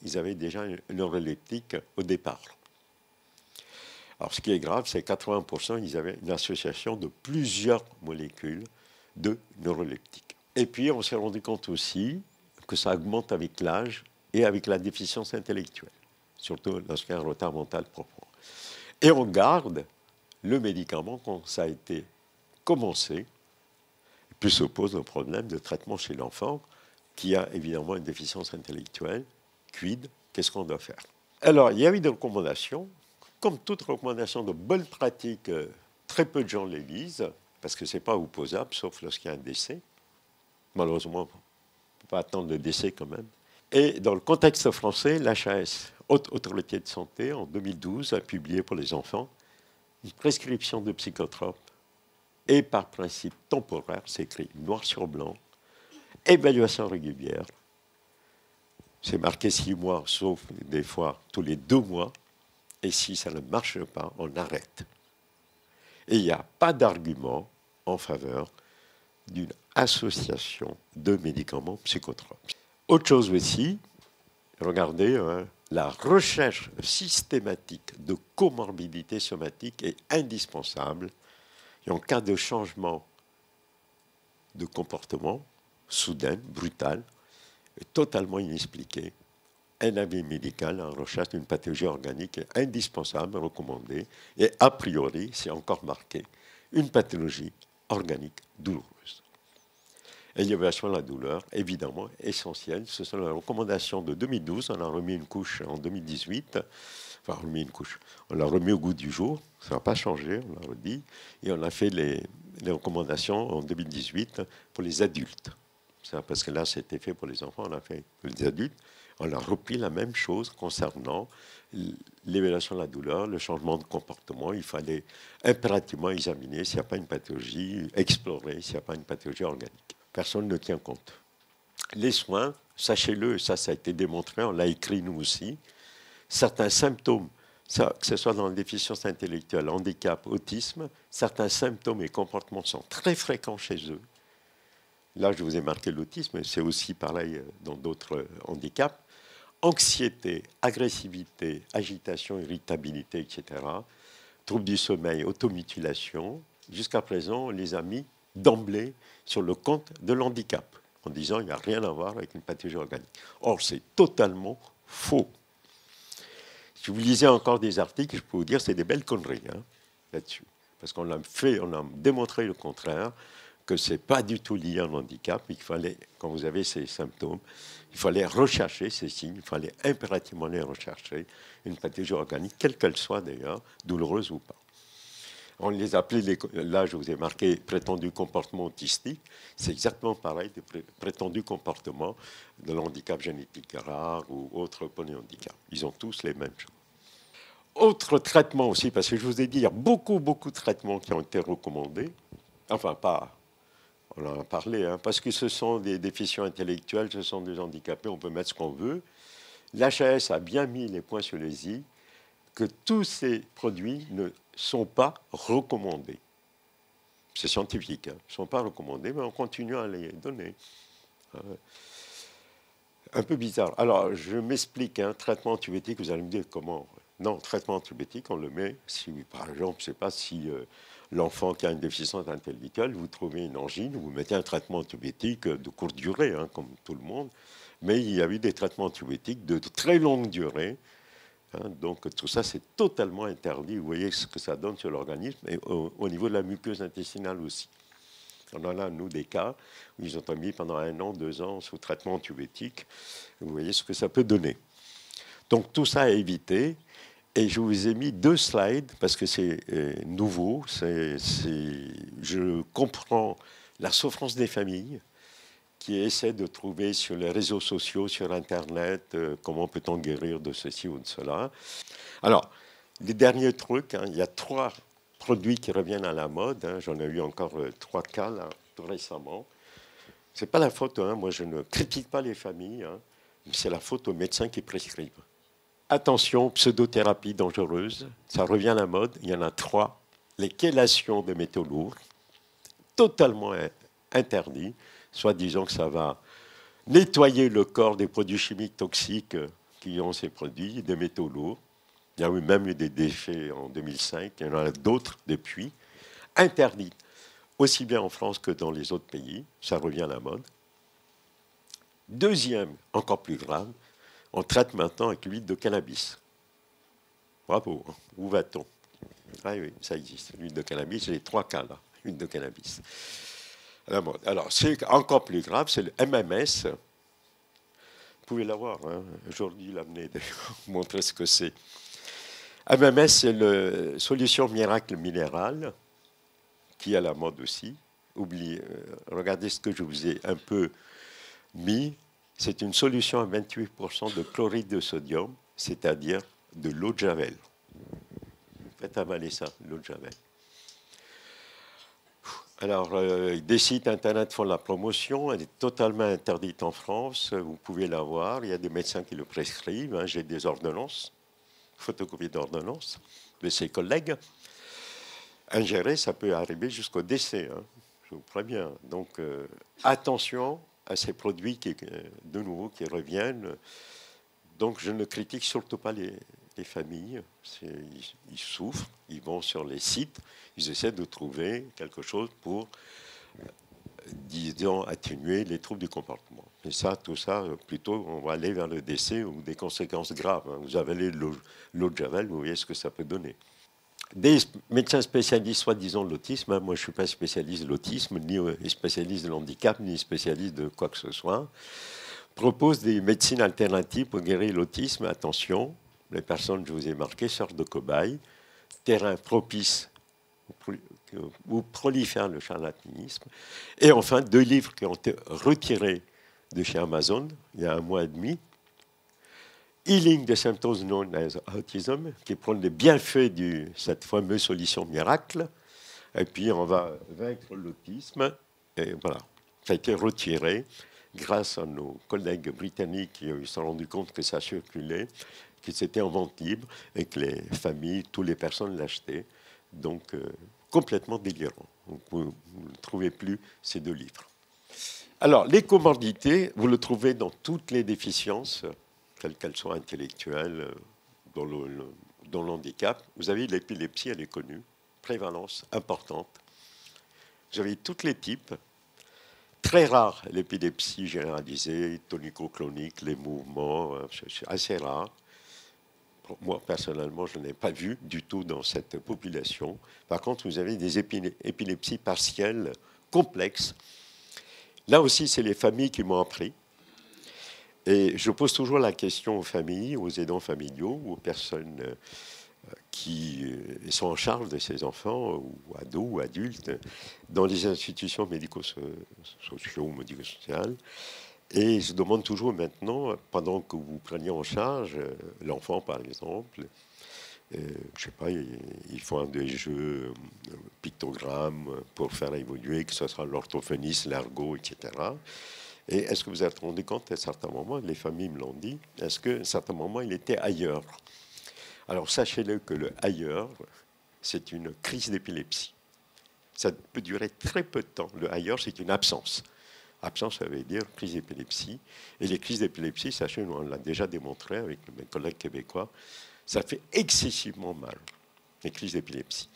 ils avaient déjà un neuroleptique au départ. Alors, ce qui est grave, c'est que 80%, ils avaient une association de plusieurs molécules de neuroleptiques. Et puis, on s'est rendu compte aussi que ça augmente avec l'âge et avec la déficience intellectuelle, surtout lorsqu'il y a un retard mental profond. Et on garde le médicament quand ça a été commencé, et puis se pose un problème de traitement chez l'enfant qui a évidemment une déficience intellectuelle. Quid, qu'est-ce qu'on doit faire? Alors, il y a eu des recommandations. Comme toute recommandation de bonne pratique, très peu de gens les lisent, parce que ce n'est pas opposable, sauf lorsqu'il y a un décès. Malheureusement, on ne peut pas attendre le décès quand même. Et dans le contexte français, l'HAS, Haute Autorité de Santé, en 2012, a publié pour les enfants une prescription de psychotropes et par principe temporaire, c'est écrit noir sur blanc, évaluation régulière. C'est marqué 6 mois, sauf des fois tous les 2 mois. Et si ça ne marche pas, on arrête. Et il n'y a pas d'argument en faveur d'une association de médicaments psychotropes. Autre chose aussi, regardez, la recherche systématique de comorbidité somatique est indispensable. Et en cas de changement de comportement, soudain, brutal, totalement inexpliqué, un avis médical en recherche d'une pathologie organique est indispensable, recommandé, et a priori, c'est encore marqué, une pathologie organique douloureuse. Et l'évaluation de la douleur, évidemment, essentielle. Ce sont les recommandations de 2012. On a remis une couche en 2018. Enfin, remis une couche. On l'a remis au goût du jour. Ça n'a pas changé, on l'a redit. Et on a fait les recommandations en 2018 pour les adultes. Ça, parce que là, c'était fait pour les enfants, on a fait pour les adultes. On a repris la même chose concernant l'évaluation de la douleur, le changement de comportement. Il fallait impérativement examiner s'il n'y a pas une pathologie, explorer s'il n'y a pas une pathologie organique. Personne ne tient compte. Les soins, sachez-le, ça a été démontré, on l'a écrit nous aussi, certains symptômes, que ce soit dans la déficience intellectuelle, handicap, autisme, certains symptômes et comportements sont très fréquents chez eux. Là, je vous ai marqué l'autisme, mais c'est aussi pareil dans d'autres handicaps. Anxiété, agressivité, agitation, irritabilité, etc. Troubles du sommeil, automutilation. Jusqu'à présent, on les a mis d'emblée sur le compte de l'handicap, en disant qu'il n'y a rien à voir avec une pathologie organique. Or, c'est totalement faux. Si vous lisez encore des articles, je peux vous dire que c'est des belles conneries là-dessus. Parce qu'on a démontré le contraire, que ce n'est pas du tout lié à un handicap, mais qu'il fallait, quand vous avez ces symptômes, il fallait rechercher ces signes, il fallait impérativement les rechercher, une pathologie organique, quelle qu'elle soit d'ailleurs, douloureuse ou pas. On les appelait, là je vous ai marqué prétendu comportement autistique, c'est exactement pareil, de prétendu comportement de l'handicap génétique rare ou autre polyhandicap. Ils ont tous les mêmes choses. Autre traitement aussi, parce que je vous ai dit, il y a beaucoup de traitements qui ont été recommandés, enfin pas... On en a parlé, parce que ce sont des déficients intellectuels, ce sont des handicapés, on peut mettre ce qu'on veut. L'HAS a bien mis les points sur les i, que tous ces produits ne sont pas recommandés. C'est scientifique, ne sont pas recommandés, mais on continue à les donner. Un peu bizarre. Alors, je m'explique, traitement antibiotique, vous allez me dire comment. Non, traitement antibiotique, on le met, si, par exemple, je ne sais pas si... l'enfant qui a une déficience intellectuelle, vous trouvez une angine, vous mettez un traitement antibiotique de courte durée, comme tout le monde. Mais il y a eu des traitements antibiotiques de très longue durée. Donc tout ça, c'est totalement interdit. Vous voyez ce que ça donne sur l'organisme et au niveau de la muqueuse intestinale aussi. On en a, nous, des cas où ils ont mis pendant 1 an, 2 ans sous traitement antibiotique. Vous voyez ce que ça peut donner. Donc tout ça à éviter. Et je vous ai mis 2 slides parce que c'est nouveau. Je comprends la souffrance des familles qui essaient de trouver sur les réseaux sociaux, sur Internet, comment peut-on guérir de ceci ou de cela. Alors, les derniers trucs, il y a 3 produits qui reviennent à la mode. J'en ai eu encore 3 cas là, tout récemment. Ce n'est pas la faute, moi je ne critique pas les familles, mais c'est la faute aux médecins qui prescrivent. Attention, pseudothérapie dangereuse, ça revient à la mode, il y en a 3. Les chélations de métaux lourds, totalement interdit, soit disant que ça va nettoyer le corps des produits chimiques toxiques qui ont ces produits, des métaux lourds. Il y a même eu des déchets en 2005, il y en a d'autres depuis. Interdit, aussi bien en France que dans les autres pays, ça revient à la mode. Deuxième, encore plus grave, on traite maintenant avec l'huile de cannabis. Bravo, où va-t-on? Ah oui, ça existe. L'huile de cannabis, j'ai les 3 cas là, l'huile de cannabis. Alors, c'est encore plus grave, c'est le MMS. Vous pouvez l'avoir, aujourd'hui, l'amener, vous montrer ce que c'est. MMS, c'est la solution miracle minérale, qui est à la mode aussi. Regardez ce que je vous ai un peu mis. C'est une solution à 28% de chloride de sodium, c'est-à-dire de l'eau de Javel. Faites avaler ça, l'eau de Javel. Alors, des sites Internet font la promotion. Elle est totalement interdite en France. Vous pouvez la voir. Il y a des médecins qui le prescrivent. J'ai des ordonnances, photocopies d'ordonnances de ses collègues. Ingérer, ça peut arriver jusqu'au décès. Je vous préviens. Donc, attention à ces produits qui, de nouveau, qui reviennent. Donc, je ne critique surtout pas les familles. Ils souffrent, ils vont sur les sites, ils essaient de trouver quelque chose pour, disons, atténuer les troubles du comportement. Et ça, tout ça, plutôt, on va aller vers le décès ou des conséquences graves. Vous avez l'eau de Javel, vous voyez ce que ça peut donner. des médecins spécialistes, soi-disant de l'autisme, hein, moi je ne suis pas spécialiste de l'autisme, ni spécialiste de l'handicap, ni spécialiste de quoi que ce soit, proposent des médecines alternatives pour guérir l'autisme. Attention, les personnes que je vous ai marquées sortent de cobayes, terrain propice où prolifère le charlatanisme. Et enfin, 2 livres qui ont été retirés de chez Amazon il y a 1 mois et demi. Healing the Symptoms Known as Autism, qui prend les bienfaits de cette fameuse solution miracle. Et puis, on va vaincre l'autisme. Et voilà, ça a été retiré grâce à nos collègues britanniques qui se sont rendus compte que ça circulait, que c'était en vente libre et que les familles, toutes les personnes l'achetaient. Donc, complètement délirant. Vous ne trouvez plus ces 2 livres. Alors, les comorbidités, vous le trouvez dans toutes les déficiences, quelles qu'elles soient intellectuelles, dans le handicap. Vous avez l'épilepsie, elle est connue, prévalence importante. Vous avez tous les types. Très rare, l'épilepsie généralisée, tonico-clonique, les mouvements, c'est assez rare. Moi, personnellement, je n'ai pas vu du tout dans cette population. Par contre, vous avez des épilepsies partielles complexes. Là aussi, c'est les familles qui m'ont appris. Et je pose toujours la question aux familles, aux aidants familiaux, aux personnes qui sont en charge de ces enfants, ou ados ou adultes, dans les institutions médico-sociaux ou médico-sociales. Et je demande toujours maintenant, pendant que vous preniez en charge l'enfant, par exemple, je ne sais pas, ils font des jeux pictogrammes pour faire évoluer, que ce soit l'orthophonisme, l'ergot, etc. Et est-ce que vous vous êtes rendu compte à certains moments, les familles me l'ont dit, est-ce qu'à un certain moment, il était ailleurs? Alors sachez-le que le ailleurs, c'est une crise d'épilepsie. Ça peut durer très peu de temps. Le ailleurs, c'est une absence. Absence, ça veut dire crise d'épilepsie. Et les crises d'épilepsie, sachez, on l'a déjà démontré avec mes collègues québécois, ça fait excessivement mal, les crises d'épilepsie.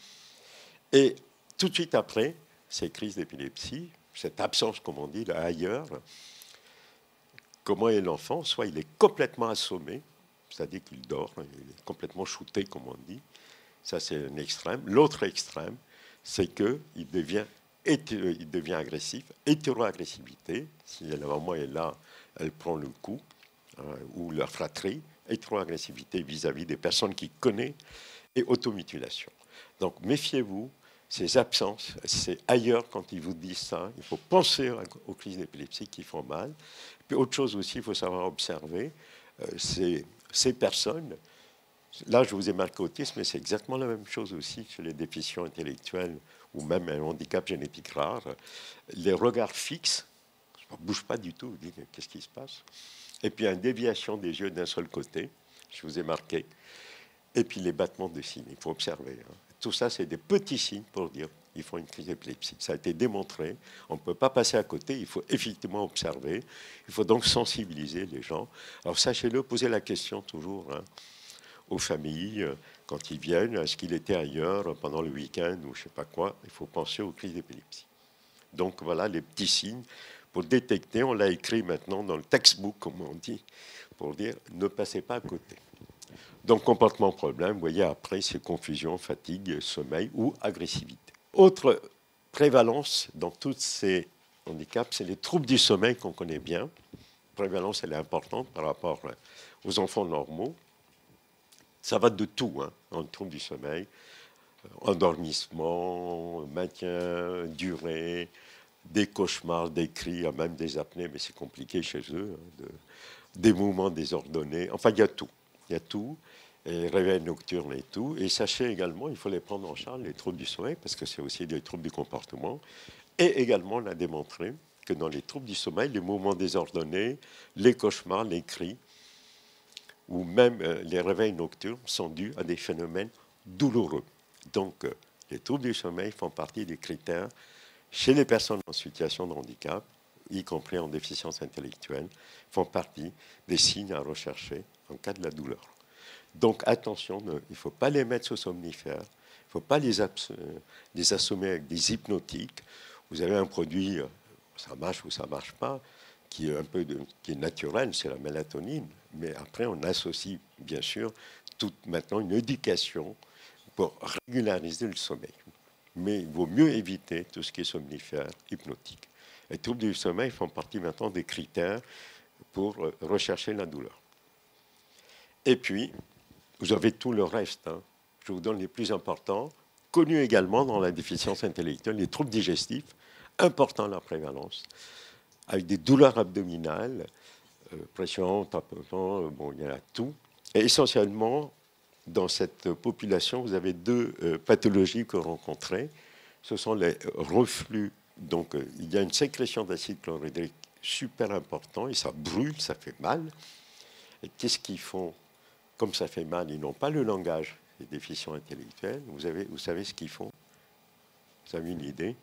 Et tout de suite après ces crises d'épilepsie, cette absence, comme on dit, là, ailleurs, comment est l'enfant? Soit il est complètement assommé, c'est-à-dire qu'il dort, il est complètement shooté, comme on dit. Ça, c'est un extrême. L'autre extrême, c'est qu'il devient agressif, hétéroagressivité. Si la maman est là, elle prend le coup, ou la fratrie, hétéroagressivité vis-à-vis des personnes qu'il connaît, et automutilation. Donc, méfiez-vous, ces absences, c'est ailleurs quand ils vous disent ça. Il faut penser aux crises d'épilepsie qui font mal. Puis, autre chose aussi, il faut savoir observer, ces personnes. Là, je vous ai marqué autisme, mais c'est exactement la même chose aussi chez les déficients intellectuels ou même un handicap génétique rare. Les regards fixes, ne bougent pas du tout, vous dites qu'est-ce qui se passe? Et puis une déviation des yeux d'un seul côté, je vous ai marqué. Et puis les battements de cils, il faut observer. Hein. Tout ça, c'est des petits signes pour dire qu'il faut une crise d'épilepsie. Ça a été démontré, on ne peut pas passer à côté, il faut effectivement observer. Il faut donc sensibiliser les gens. Alors sachez-le, posez la question toujours, hein, aux familles, quand ils viennent, est-ce qu'il était ailleurs pendant le week-end ou je ne sais pas quoi, il faut penser aux crises d'épilepsie. Donc voilà les petits signes pour détecter, on l'a écrit maintenant dans le textbook, comme on dit, pour dire ne passez pas à côté. Donc comportement problème, vous voyez après c'est confusion, fatigue, sommeil ou agressivité. Autre prévalence dans tous ces handicaps, c'est les troubles du sommeil qu'on connaît bien. La prévalence, elle est importante par rapport aux enfants normaux. Ça va de tout, hein, dans le trouble du sommeil, endormissement, maintien, durée, des cauchemars, des cris, même des apnées, mais c'est compliqué chez eux, hein, des mouvements désordonnés. Enfin, il y a tout. Il y a tout, et réveil nocturne et tout. Et sachez également, il faut les prendre en charge, les troubles du sommeil, parce que c'est aussi des troubles du comportement. Et également, on a démontré que dans les troubles du sommeil, les mouvements désordonnés, les cauchemars, les cris, ou même les réveils nocturnes sont dus à des phénomènes douloureux. Donc, les troubles du sommeil font partie des critères chez les personnes en situation de handicap, y compris en déficience intellectuelle, font partie des signes à rechercher en cas de la douleur. Donc, attention, il ne faut pas les mettre sous somnifères, il ne faut pas les assommer avec des hypnotiques. Vous avez un produit, ça marche ou ça ne marche pas, qui est naturel, c'est la mélatonine. Mais après, on associe, bien sûr, maintenant une éducation pour régulariser le sommeil. Mais il vaut mieux éviter tout ce qui est somnifère, hypnotique. Les troubles du sommeil font partie maintenant des critères pour rechercher la douleur. Et puis, vous avez tout le reste. Hein. Je vous donne les plus importants, connus également dans la déficience intellectuelle, les troubles digestifs, important la prévalence, avec des douleurs abdominales, pression, tapotement, bon, il y a tout. Et essentiellement, dans cette population, vous avez deux pathologies que vous rencontrez. Ce sont les reflux. Donc, il y a une sécrétion d'acide chlorhydrique super important et ça brûle, ça fait mal. Et qu'est-ce qu'ils font? Comme ça fait mal, ils n'ont pas le langage des déficients intellectuels. Vous savez ce qu'ils font? Vous avez une idée?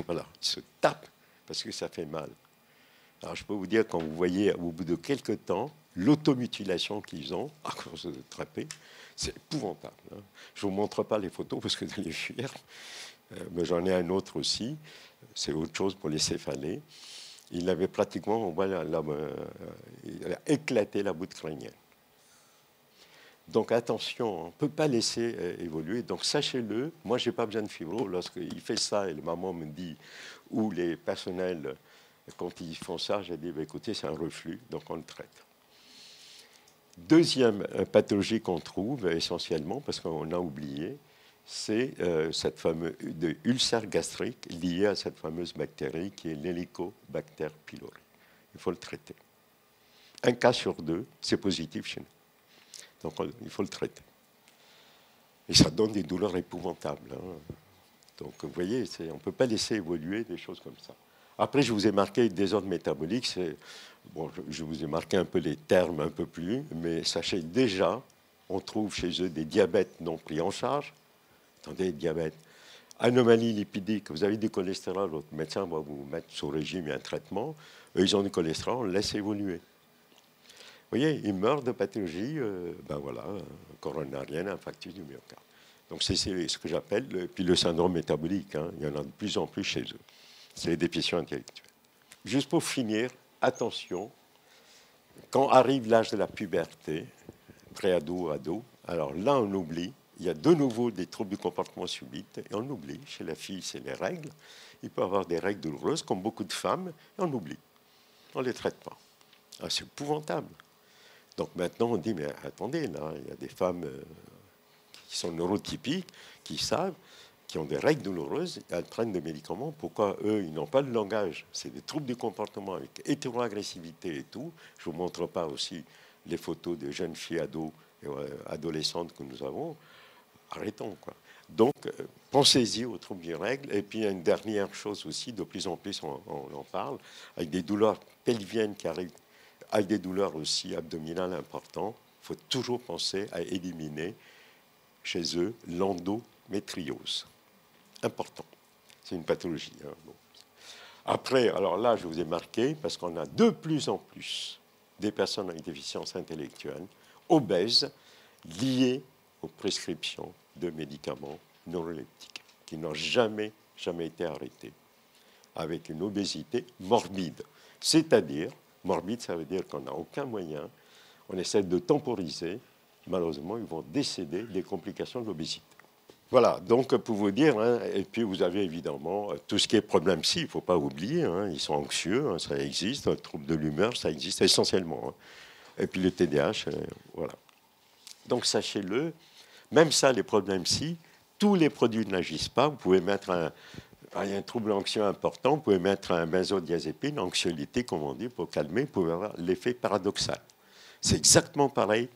Voilà, ils se tapent parce que ça fait mal. Alors, je peux vous dire, quand vous voyez, au bout de quelques temps, l'automutilation qu'ils ont, à cause de trapper, c'est épouvantable. Hein. Je ne vous montre pas les photos parce que vous allez fuir. Mais j'en ai un autre aussi. C'est autre chose pour les céphalées. Il avait pratiquement, on voit il a éclaté la boute crânienne. Donc attention, on ne peut pas laisser évoluer. Donc sachez-le, moi je n'ai pas besoin de fibro. Lorsqu'il fait ça et le maman me dit, ou les personnels, quand ils font ça, j'ai dit, bah, écoutez, c'est un reflux, donc on le traite. Deuxième pathologie qu'on trouve essentiellement, parce qu'on a oublié, c'est cette fameuse ulcère gastrique liée à cette fameuse bactérie qui est l'Helicobacter pylori. Il faut le traiter. Un cas sur deux, c'est positif chez nous. Donc, il faut le traiter. Et ça donne des douleurs épouvantables. Hein. Donc, vous voyez, on ne peut pas laisser évoluer des choses comme ça. Après, je vous ai marqué désordre métabolique. Bon, je vous ai marqué un peu les termes un peu plus, mais sachez déjà, on trouve chez eux des diabètes non pris en charge. Attendez, diabète. Anomalie lipidique, vous avez du cholestérol, votre médecin va vous mettre sous régime et un traitement. Eux, ils ont du cholestérol, on le laisse évoluer. Vous voyez, ils meurent de pathologie, coronarienne, infarctus du myocarde. Donc c'est ce que j'appelle, puis le syndrome métabolique, hein, il y en a de plus en plus chez eux. C'est les déficients intellectuels. Juste pour finir, attention, quand arrive l'âge de la puberté, pré-ado, ado, alors là on oublie, il y a de nouveau des troubles du comportement subit, et on oublie, chez la fille c'est les règles, il peut y avoir des règles douloureuses, comme beaucoup de femmes, et on oublie, on ne les traite pas. Ah, c'est épouvantable. Donc maintenant, on dit, mais attendez, là, il y a des femmes qui sont neurotypiques, qui savent, qui ont des règles douloureuses, elles prennent des médicaments. Pourquoi eux, ils n'ont pas le langage? C'est des troubles du comportement avec hétéroagressivité et tout. Je ne vous montre pas aussi les photos des jeunes filles ados et adolescentes que nous avons. Arrêtons, quoi. Donc, pensez-y aux troubles des règles. Et puis, il y a une dernière chose aussi, de plus en plus, on en parle, avec des douleurs pelviennes qui arrivent, avec des douleurs aussi abdominales importantes. Il faut toujours penser à éliminer chez eux l'endométriose. Important. C'est une pathologie. Hein. Bon. Après, alors là, je vous ai marqué, parce qu'on a de plus en plus des personnes avec déficience intellectuelle, obèses, liées aux prescriptions de médicaments neuroleptiques, qui n'ont jamais été arrêtés, avec une obésité morbide. C'est-à-dire, morbide, ça veut dire qu'on n'a aucun moyen, on essaie de temporiser, malheureusement, ils vont décéder des complications de l'obésité. Voilà, donc pour vous dire, hein, et puis vous avez évidemment tout ce qui est problème psy, il ne faut pas oublier, hein, ils sont anxieux, hein, ça existe, un trouble de l'humeur, ça existe essentiellement. Hein. Et puis le TDAH, voilà. Donc sachez-le, même ça, les problèmes psy, tous les produits n'agissent pas. Vous pouvez mettre un trouble anxieux important, vous pouvez mettre un benzodiazépine, anxiolytique, comme on dit, pour calmer, vous pouvez avoir l'effet paradoxal. C'est exactement pareil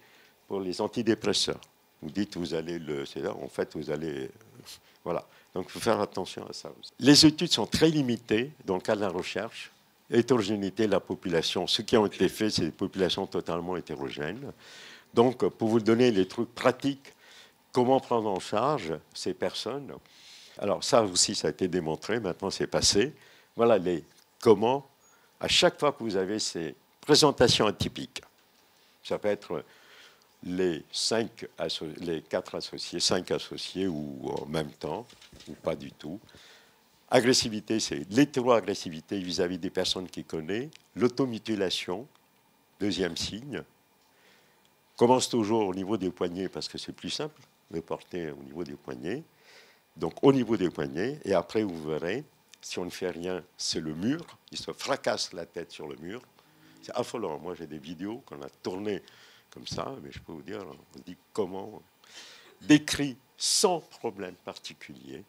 pour les antidépresseurs. Vous dites, vous allez en fait, vous allez... Voilà. Donc, il faut faire attention à ça aussi. Les études sont très limitées dans le cas de la recherche. Hétérogénéité de la population. Ce qui ont été faits, c'est des populations totalement hétérogènes. Donc, pour vous donner les trucs pratiques, comment prendre en charge ces personnes. Alors, ça aussi, ça a été démontré. Maintenant, c'est4 Voilà comment, à chaque fois que vous avez ces présentations atypiques, ça peut être les 4 associés, 5 associés ou en même temps, ou pas du tout. Agressivité, c'est l'hétéroagressivité vis-à-vis des personnes qu'il connaît. L'automutilation, deuxième signe. Commence toujours au niveau des poignets parce que c'est plus simple. de porter au niveau des poignets. Donc au niveau des poignets, et après vous verrez, si on ne fait rien, c'est le mur. Il se fracasse la tête sur le mur. C'est affolant. Moi, j'ai des vidéos qu'on a tournées comme ça, mais je peux vous dire, on dit comment, décrit sans problème particulier,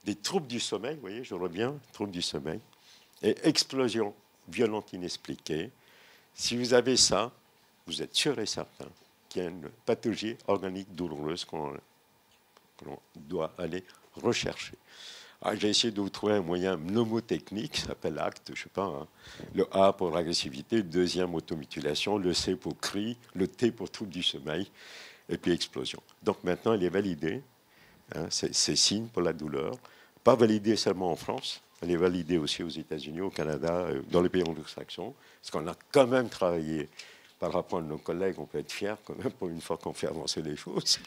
des troubles du sommeil, vous voyez, je reviens, troubles du sommeil, et explosion violente inexpliquée. Si vous avez ça, vous êtes sûr et certain qu'il y a une pathologie organique douloureuse qu'on doit aller rechercher. J'ai essayé de vous trouver un moyen mnémotechnique qui s'appelle ACT, je ne sais pas. Hein. Le A pour l'agressivité, le deuxième automutilation, le C pour cri, le T pour trouble du sommeil, et puis explosion. Donc maintenant, elle est validée. Hein, c'est signe pour la douleur. Pas validée seulement en France, elle est validée aussi aux États-Unis, au Canada, dans les pays anglo-saxons, parce qu'on a quand même travaillé par rapport à nos collègues, on peut être fiers quand même pour une fois qu'on fait avancer les choses,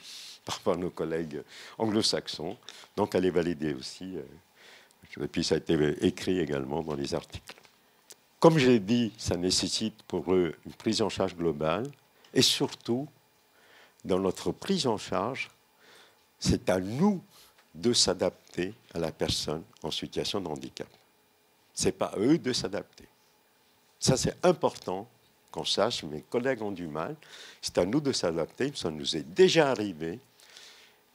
par rapport à nos collègues anglo-saxons. Donc elle est validée aussi. Et puis ça a été écrit également dans les articles. Comme j'ai dit, ça nécessite pour eux une prise en charge globale. Et surtout, dans notre prise en charge, c'est à nous de s'adapter à la personne en situation de handicap. Ce n'est pas à eux de s'adapter. Ça, c'est important qu'on sache. Mes collègues ont du mal. C'est à nous de s'adapter. Ça nous est déjà arrivé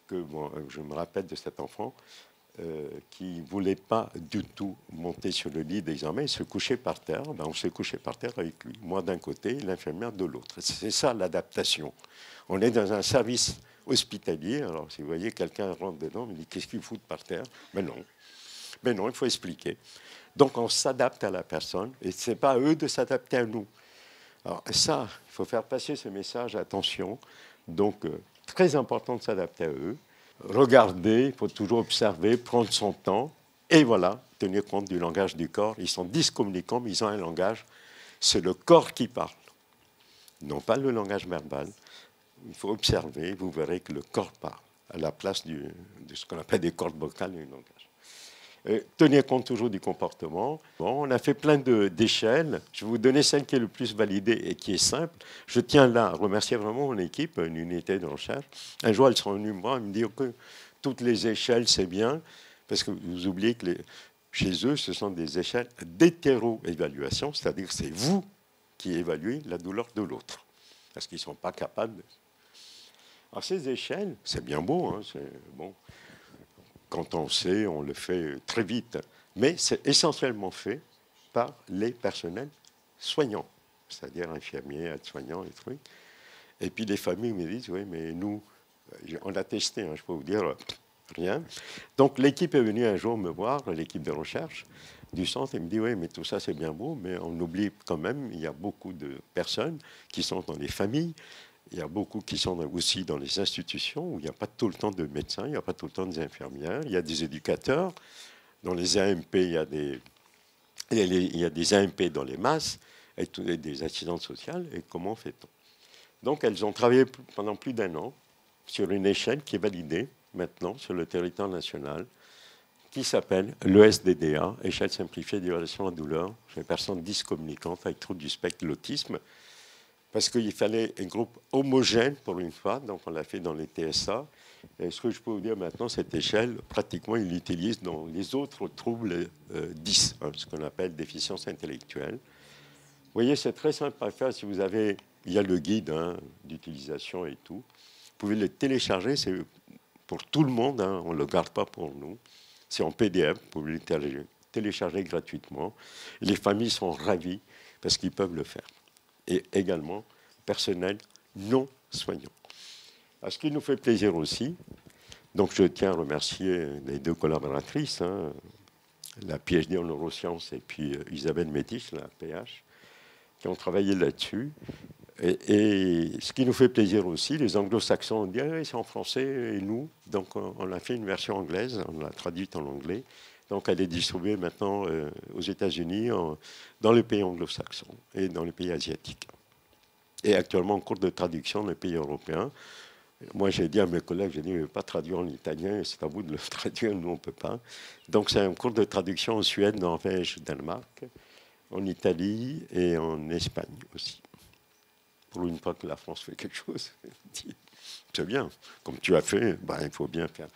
que, bon, je me rappelle de cet enfant qui ne voulait pas du tout monter sur le lit désormais, il se couchait par terre. Ben, on s'est couché par terre avec lui. Moi d'un côté, l'infirmière de l'autre. C'est ça l'adaptation. On est dans un service hospitalier. Alors, si vous voyez, quelqu'un rentre dedans, il me dit, qu'est-ce qu'il fout par terre? Mais non. Mais non, il faut expliquer. Donc, on s'adapte à la personne et ce n'est pas à eux de s'adapter à nous. Alors, ça, il faut faire passer ce message, attention. Donc, très important de s'adapter à eux. Regarder, il faut toujours observer, prendre son temps. Et voilà, tenir compte du langage du corps. Ils sont dyscommunicants, mais ils ont un langage. C'est le corps qui parle, non pas le langage verbal. Il faut observer, vous verrez que le corps parle, à la place de ce qu'on appelle des cordes vocales et du langage. Tenir compte toujours du comportement. Bon, on a fait plein d'échelles. Je vais vous donner celle qui est le plus validée et qui est simple. Je tiens là à remercier vraiment mon équipe, une unité de recherche. Un jour, elles sont venues me voir et me dire que toutes les échelles, c'est bien, parce que vous oubliez que chez eux, ce sont des échelles d'hétéro-évaluation, c'est-à-dire que c'est vous qui évaluez la douleur de l'autre, parce qu'ils ne sont pas capables. Alors ces échelles, c'est bien beau, hein, c'est bon. Quand on sait, on le fait très vite. Mais c'est essentiellement fait par les personnels soignants, c'est-à-dire infirmiers, aides-soignants et trucs. Et puis les familles me disent, oui, mais nous, on l'a testé, hein, je peux vous dire, rien. Donc l'équipe est venue un jour me voir, l'équipe de recherche du centre, et me dit, oui, mais tout ça c'est bien beau, mais on oublie quand même, il y a beaucoup de personnes qui sont dans les familles. Il y a beaucoup qui sont aussi dans les institutions où il n'y a pas tout le temps de médecins, il n'y a pas tout le temps des infirmières, il y a des éducateurs. Dans les AMP, il y a des AMP dans les masses et des assistantes sociales. Et comment fait-on? Donc, elles ont travaillé pendant plus d'1 an sur une échelle qui est validée maintenant sur le territoire national, qui s'appelle l'ESDDA, échelle simplifiée d'évaluation de la douleur chez les personnes dyscommunicantes avec trouble du spectre de l'autisme. Parce qu'il fallait un groupe homogène pour une fois, donc on l'a fait dans les TSA. Et ce que je peux vous dire maintenant, cette échelle, pratiquement, ils l'utilisent dans les autres troubles 10, hein, ce qu'on appelle déficience intellectuelle. Vous voyez, c'est très simple à faire. Si vous avez, il y a le guide hein, d'utilisation et tout. Vous pouvez le télécharger, c'est pour tout le monde, hein, on ne le garde pas pour nous. C'est en PDF, vous pouvez le télécharger gratuitement. Et les familles sont ravies parce qu'ils peuvent le faire. Et également personnel non soignant. Ce qui nous fait plaisir aussi, donc je tiens à remercier les 2 collaboratrices, hein, la PhD en neurosciences et puis Isabelle Métis, la PH, qui ont travaillé là-dessus. Et ce qui nous fait plaisir aussi, les anglo-saxons ont dit ah, oui, c'est en français et nous, donc on a fait une version anglaise, on l'a traduite en anglais. Donc elle est distribuée maintenant aux États-Unis, dans les pays anglo-saxons et dans les pays asiatiques. Et actuellement en cours de traduction dans les pays européens. Moi j'ai dit à mes collègues, j'ai dit, je ne vais pas traduire en italien, c'est à vous de le traduire, nous on ne peut pas. Donc c'est un cours de traduction en Suède, Norvège, Danemark, en Italie et en Espagne aussi. Pour une fois que la France fait quelque chose. C'est bien. Comme tu as fait, ben, il faut bien faire.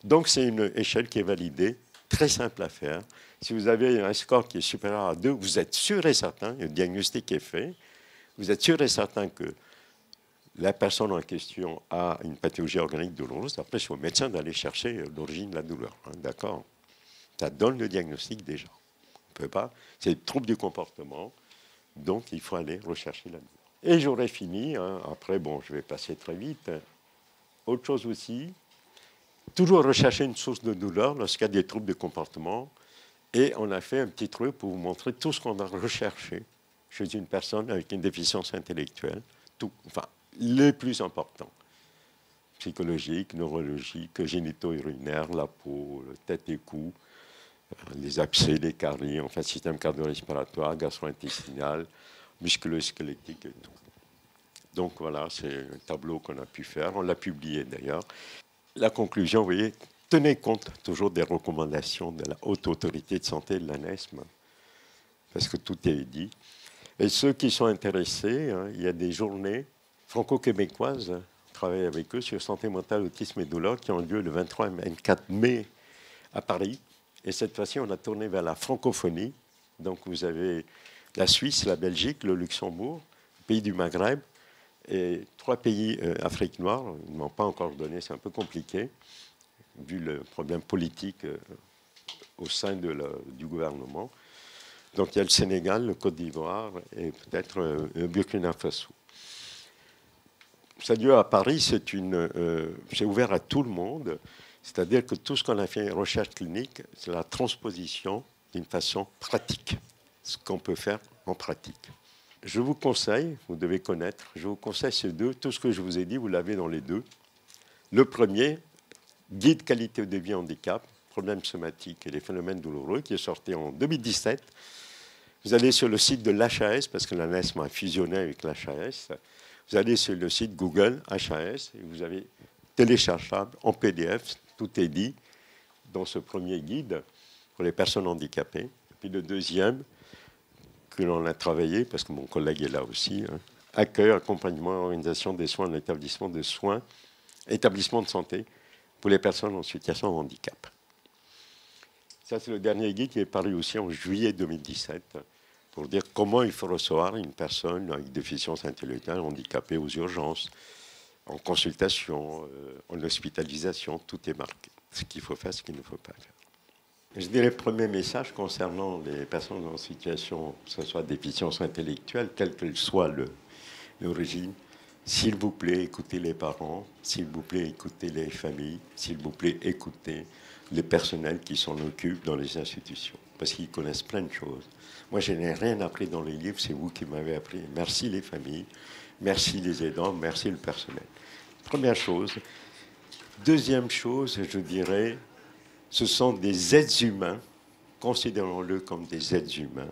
Donc, c'est une échelle qui est validée, très simple à faire. Si vous avez un score qui est supérieur à 2, vous êtes sûr et certain, le diagnostic est fait, vous êtes sûr et certain que la personne en question a une pathologie organique douloureuse. Après, c'est au médecin d'aller chercher l'origine de la douleur. Hein, d'accord? Ça donne le diagnostic déjà. On ne peut pas. C'est le trouble du comportement. Donc, il faut aller rechercher la douleur. Et j'aurais fini. Hein, après, bon, je vais passer très vite. Autre chose aussi, toujours rechercher une source de douleur lorsqu'il y a des troubles de comportement. Et on a fait un petit truc pour vous montrer tout ce qu'on a recherché chez une personne avec une déficience intellectuelle. Tout, enfin, les plus importants. Psychologique, neurologique, génito-urinaire, la peau, tête et cou, les abcès, les caries, enfin, système cardio-respiratoire, gastro-intestinal, musculo-squelettique et tout. Donc voilà, c'est un tableau qu'on a pu faire. On l'a publié d'ailleurs. La conclusion, vous voyez, tenez compte toujours des recommandations de la Haute Autorité de Santé de l'ANESM, parce que tout est dit. Et ceux qui sont intéressés, hein, il y a des journées franco-québécoises, on travaille avec eux sur santé mentale, autisme et douleur, qui ont lieu le 23 et 24 mai à Paris. Et cette fois-ci, on a tourné vers la francophonie. Donc vous avez la Suisse, la Belgique, le Luxembourg, le pays du Maghreb, et 3 pays Afrique noire. Ils ne m'ont pas encore donné, c'est un peu compliqué, vu le problème politique au sein du gouvernement. Donc il y a le Sénégal, le Côte d'Ivoire et peut-être Burkina Faso. Ça a lieu à Paris, c'est ouvert à tout le monde, c'est-à-dire que tout ce qu'on a fait en recherche clinique, c'est la transposition d'une façon pratique, ce qu'on peut faire en pratique. Je vous conseille, vous devez connaître, je vous conseille ces deux, tout ce que je vous ai dit, vous l'avez dans les deux. Le premier, Guide qualité de vie handicap, problèmes somatiques et les phénomènes douloureux, qui est sorti en 2017. Vous allez sur le site de l'HAS, parce que l'ANESM a fusionné avec l'HAS. Vous allez sur le site Google HAS et vous avez téléchargeable en PDF, tout est dit dans ce premier guide pour les personnes handicapées. Et puis le deuxième, que l'on a travaillé, parce que mon collègue est là aussi, hein, accueil, accompagnement, organisation des soins, l'établissement de soins, établissement de santé pour les personnes en situation de handicap. Ça, c'est le dernier guide qui est paru aussi en juillet 2017 pour dire comment il faut recevoir une personne avec déficience intellectuelle handicapée aux urgences, en consultation, en hospitalisation, tout est marqué. Ce qu'il faut faire, ce qu'il ne faut pas faire. Je dirais le premier message concernant les personnes en situation, que ce soit déficience intellectuelle, quelle qu'elle soit l'origine, s'il vous plaît, écoutez les parents, s'il vous plaît, écoutez les familles, s'il vous plaît, écoutez les personnels qui s'en occupent dans les institutions, parce qu'ils connaissent plein de choses. Moi, je n'ai rien appris dans les livres, c'est vous qui m'avez appris. Merci les familles, merci les aidants, merci le personnel. Première chose. Deuxième chose, je dirais, ce sont des êtres humains, considérons-le comme des êtres humains.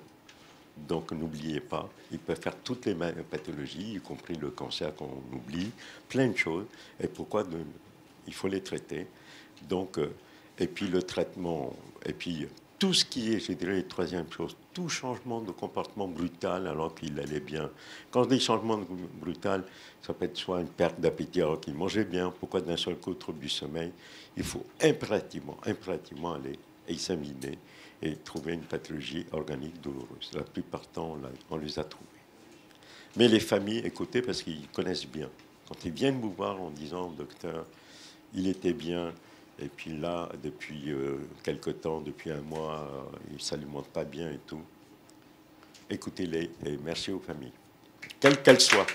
Donc n'oubliez pas, ils peuvent faire toutes les pathologies, y compris le cancer qu'on oublie, plein de choses. Et pourquoi il faut les traiter. Donc, et puis le traitement, et puis tout ce qui est, je dirais, la troisième chose, tout changement de comportement brutal alors qu'il allait bien. Quand je dis changement brutal, ça peut être soit une perte d'appétit alors qu'il mangeait bien, pourquoi d'un seul coup, trouble du sommeil. Il faut impérativement aller examiner et trouver une pathologie organique douloureuse. La plupart du temps, on les a trouvés. Mais les familles, écoutez, parce qu'ils connaissent bien. Quand ils viennent vous voir en disant, docteur, il était bien, et puis là, depuis quelque temps, depuis un mois, il ne s'alimente pas bien et tout, écoutez-les et merci aux familles, quelles qu'elles soient.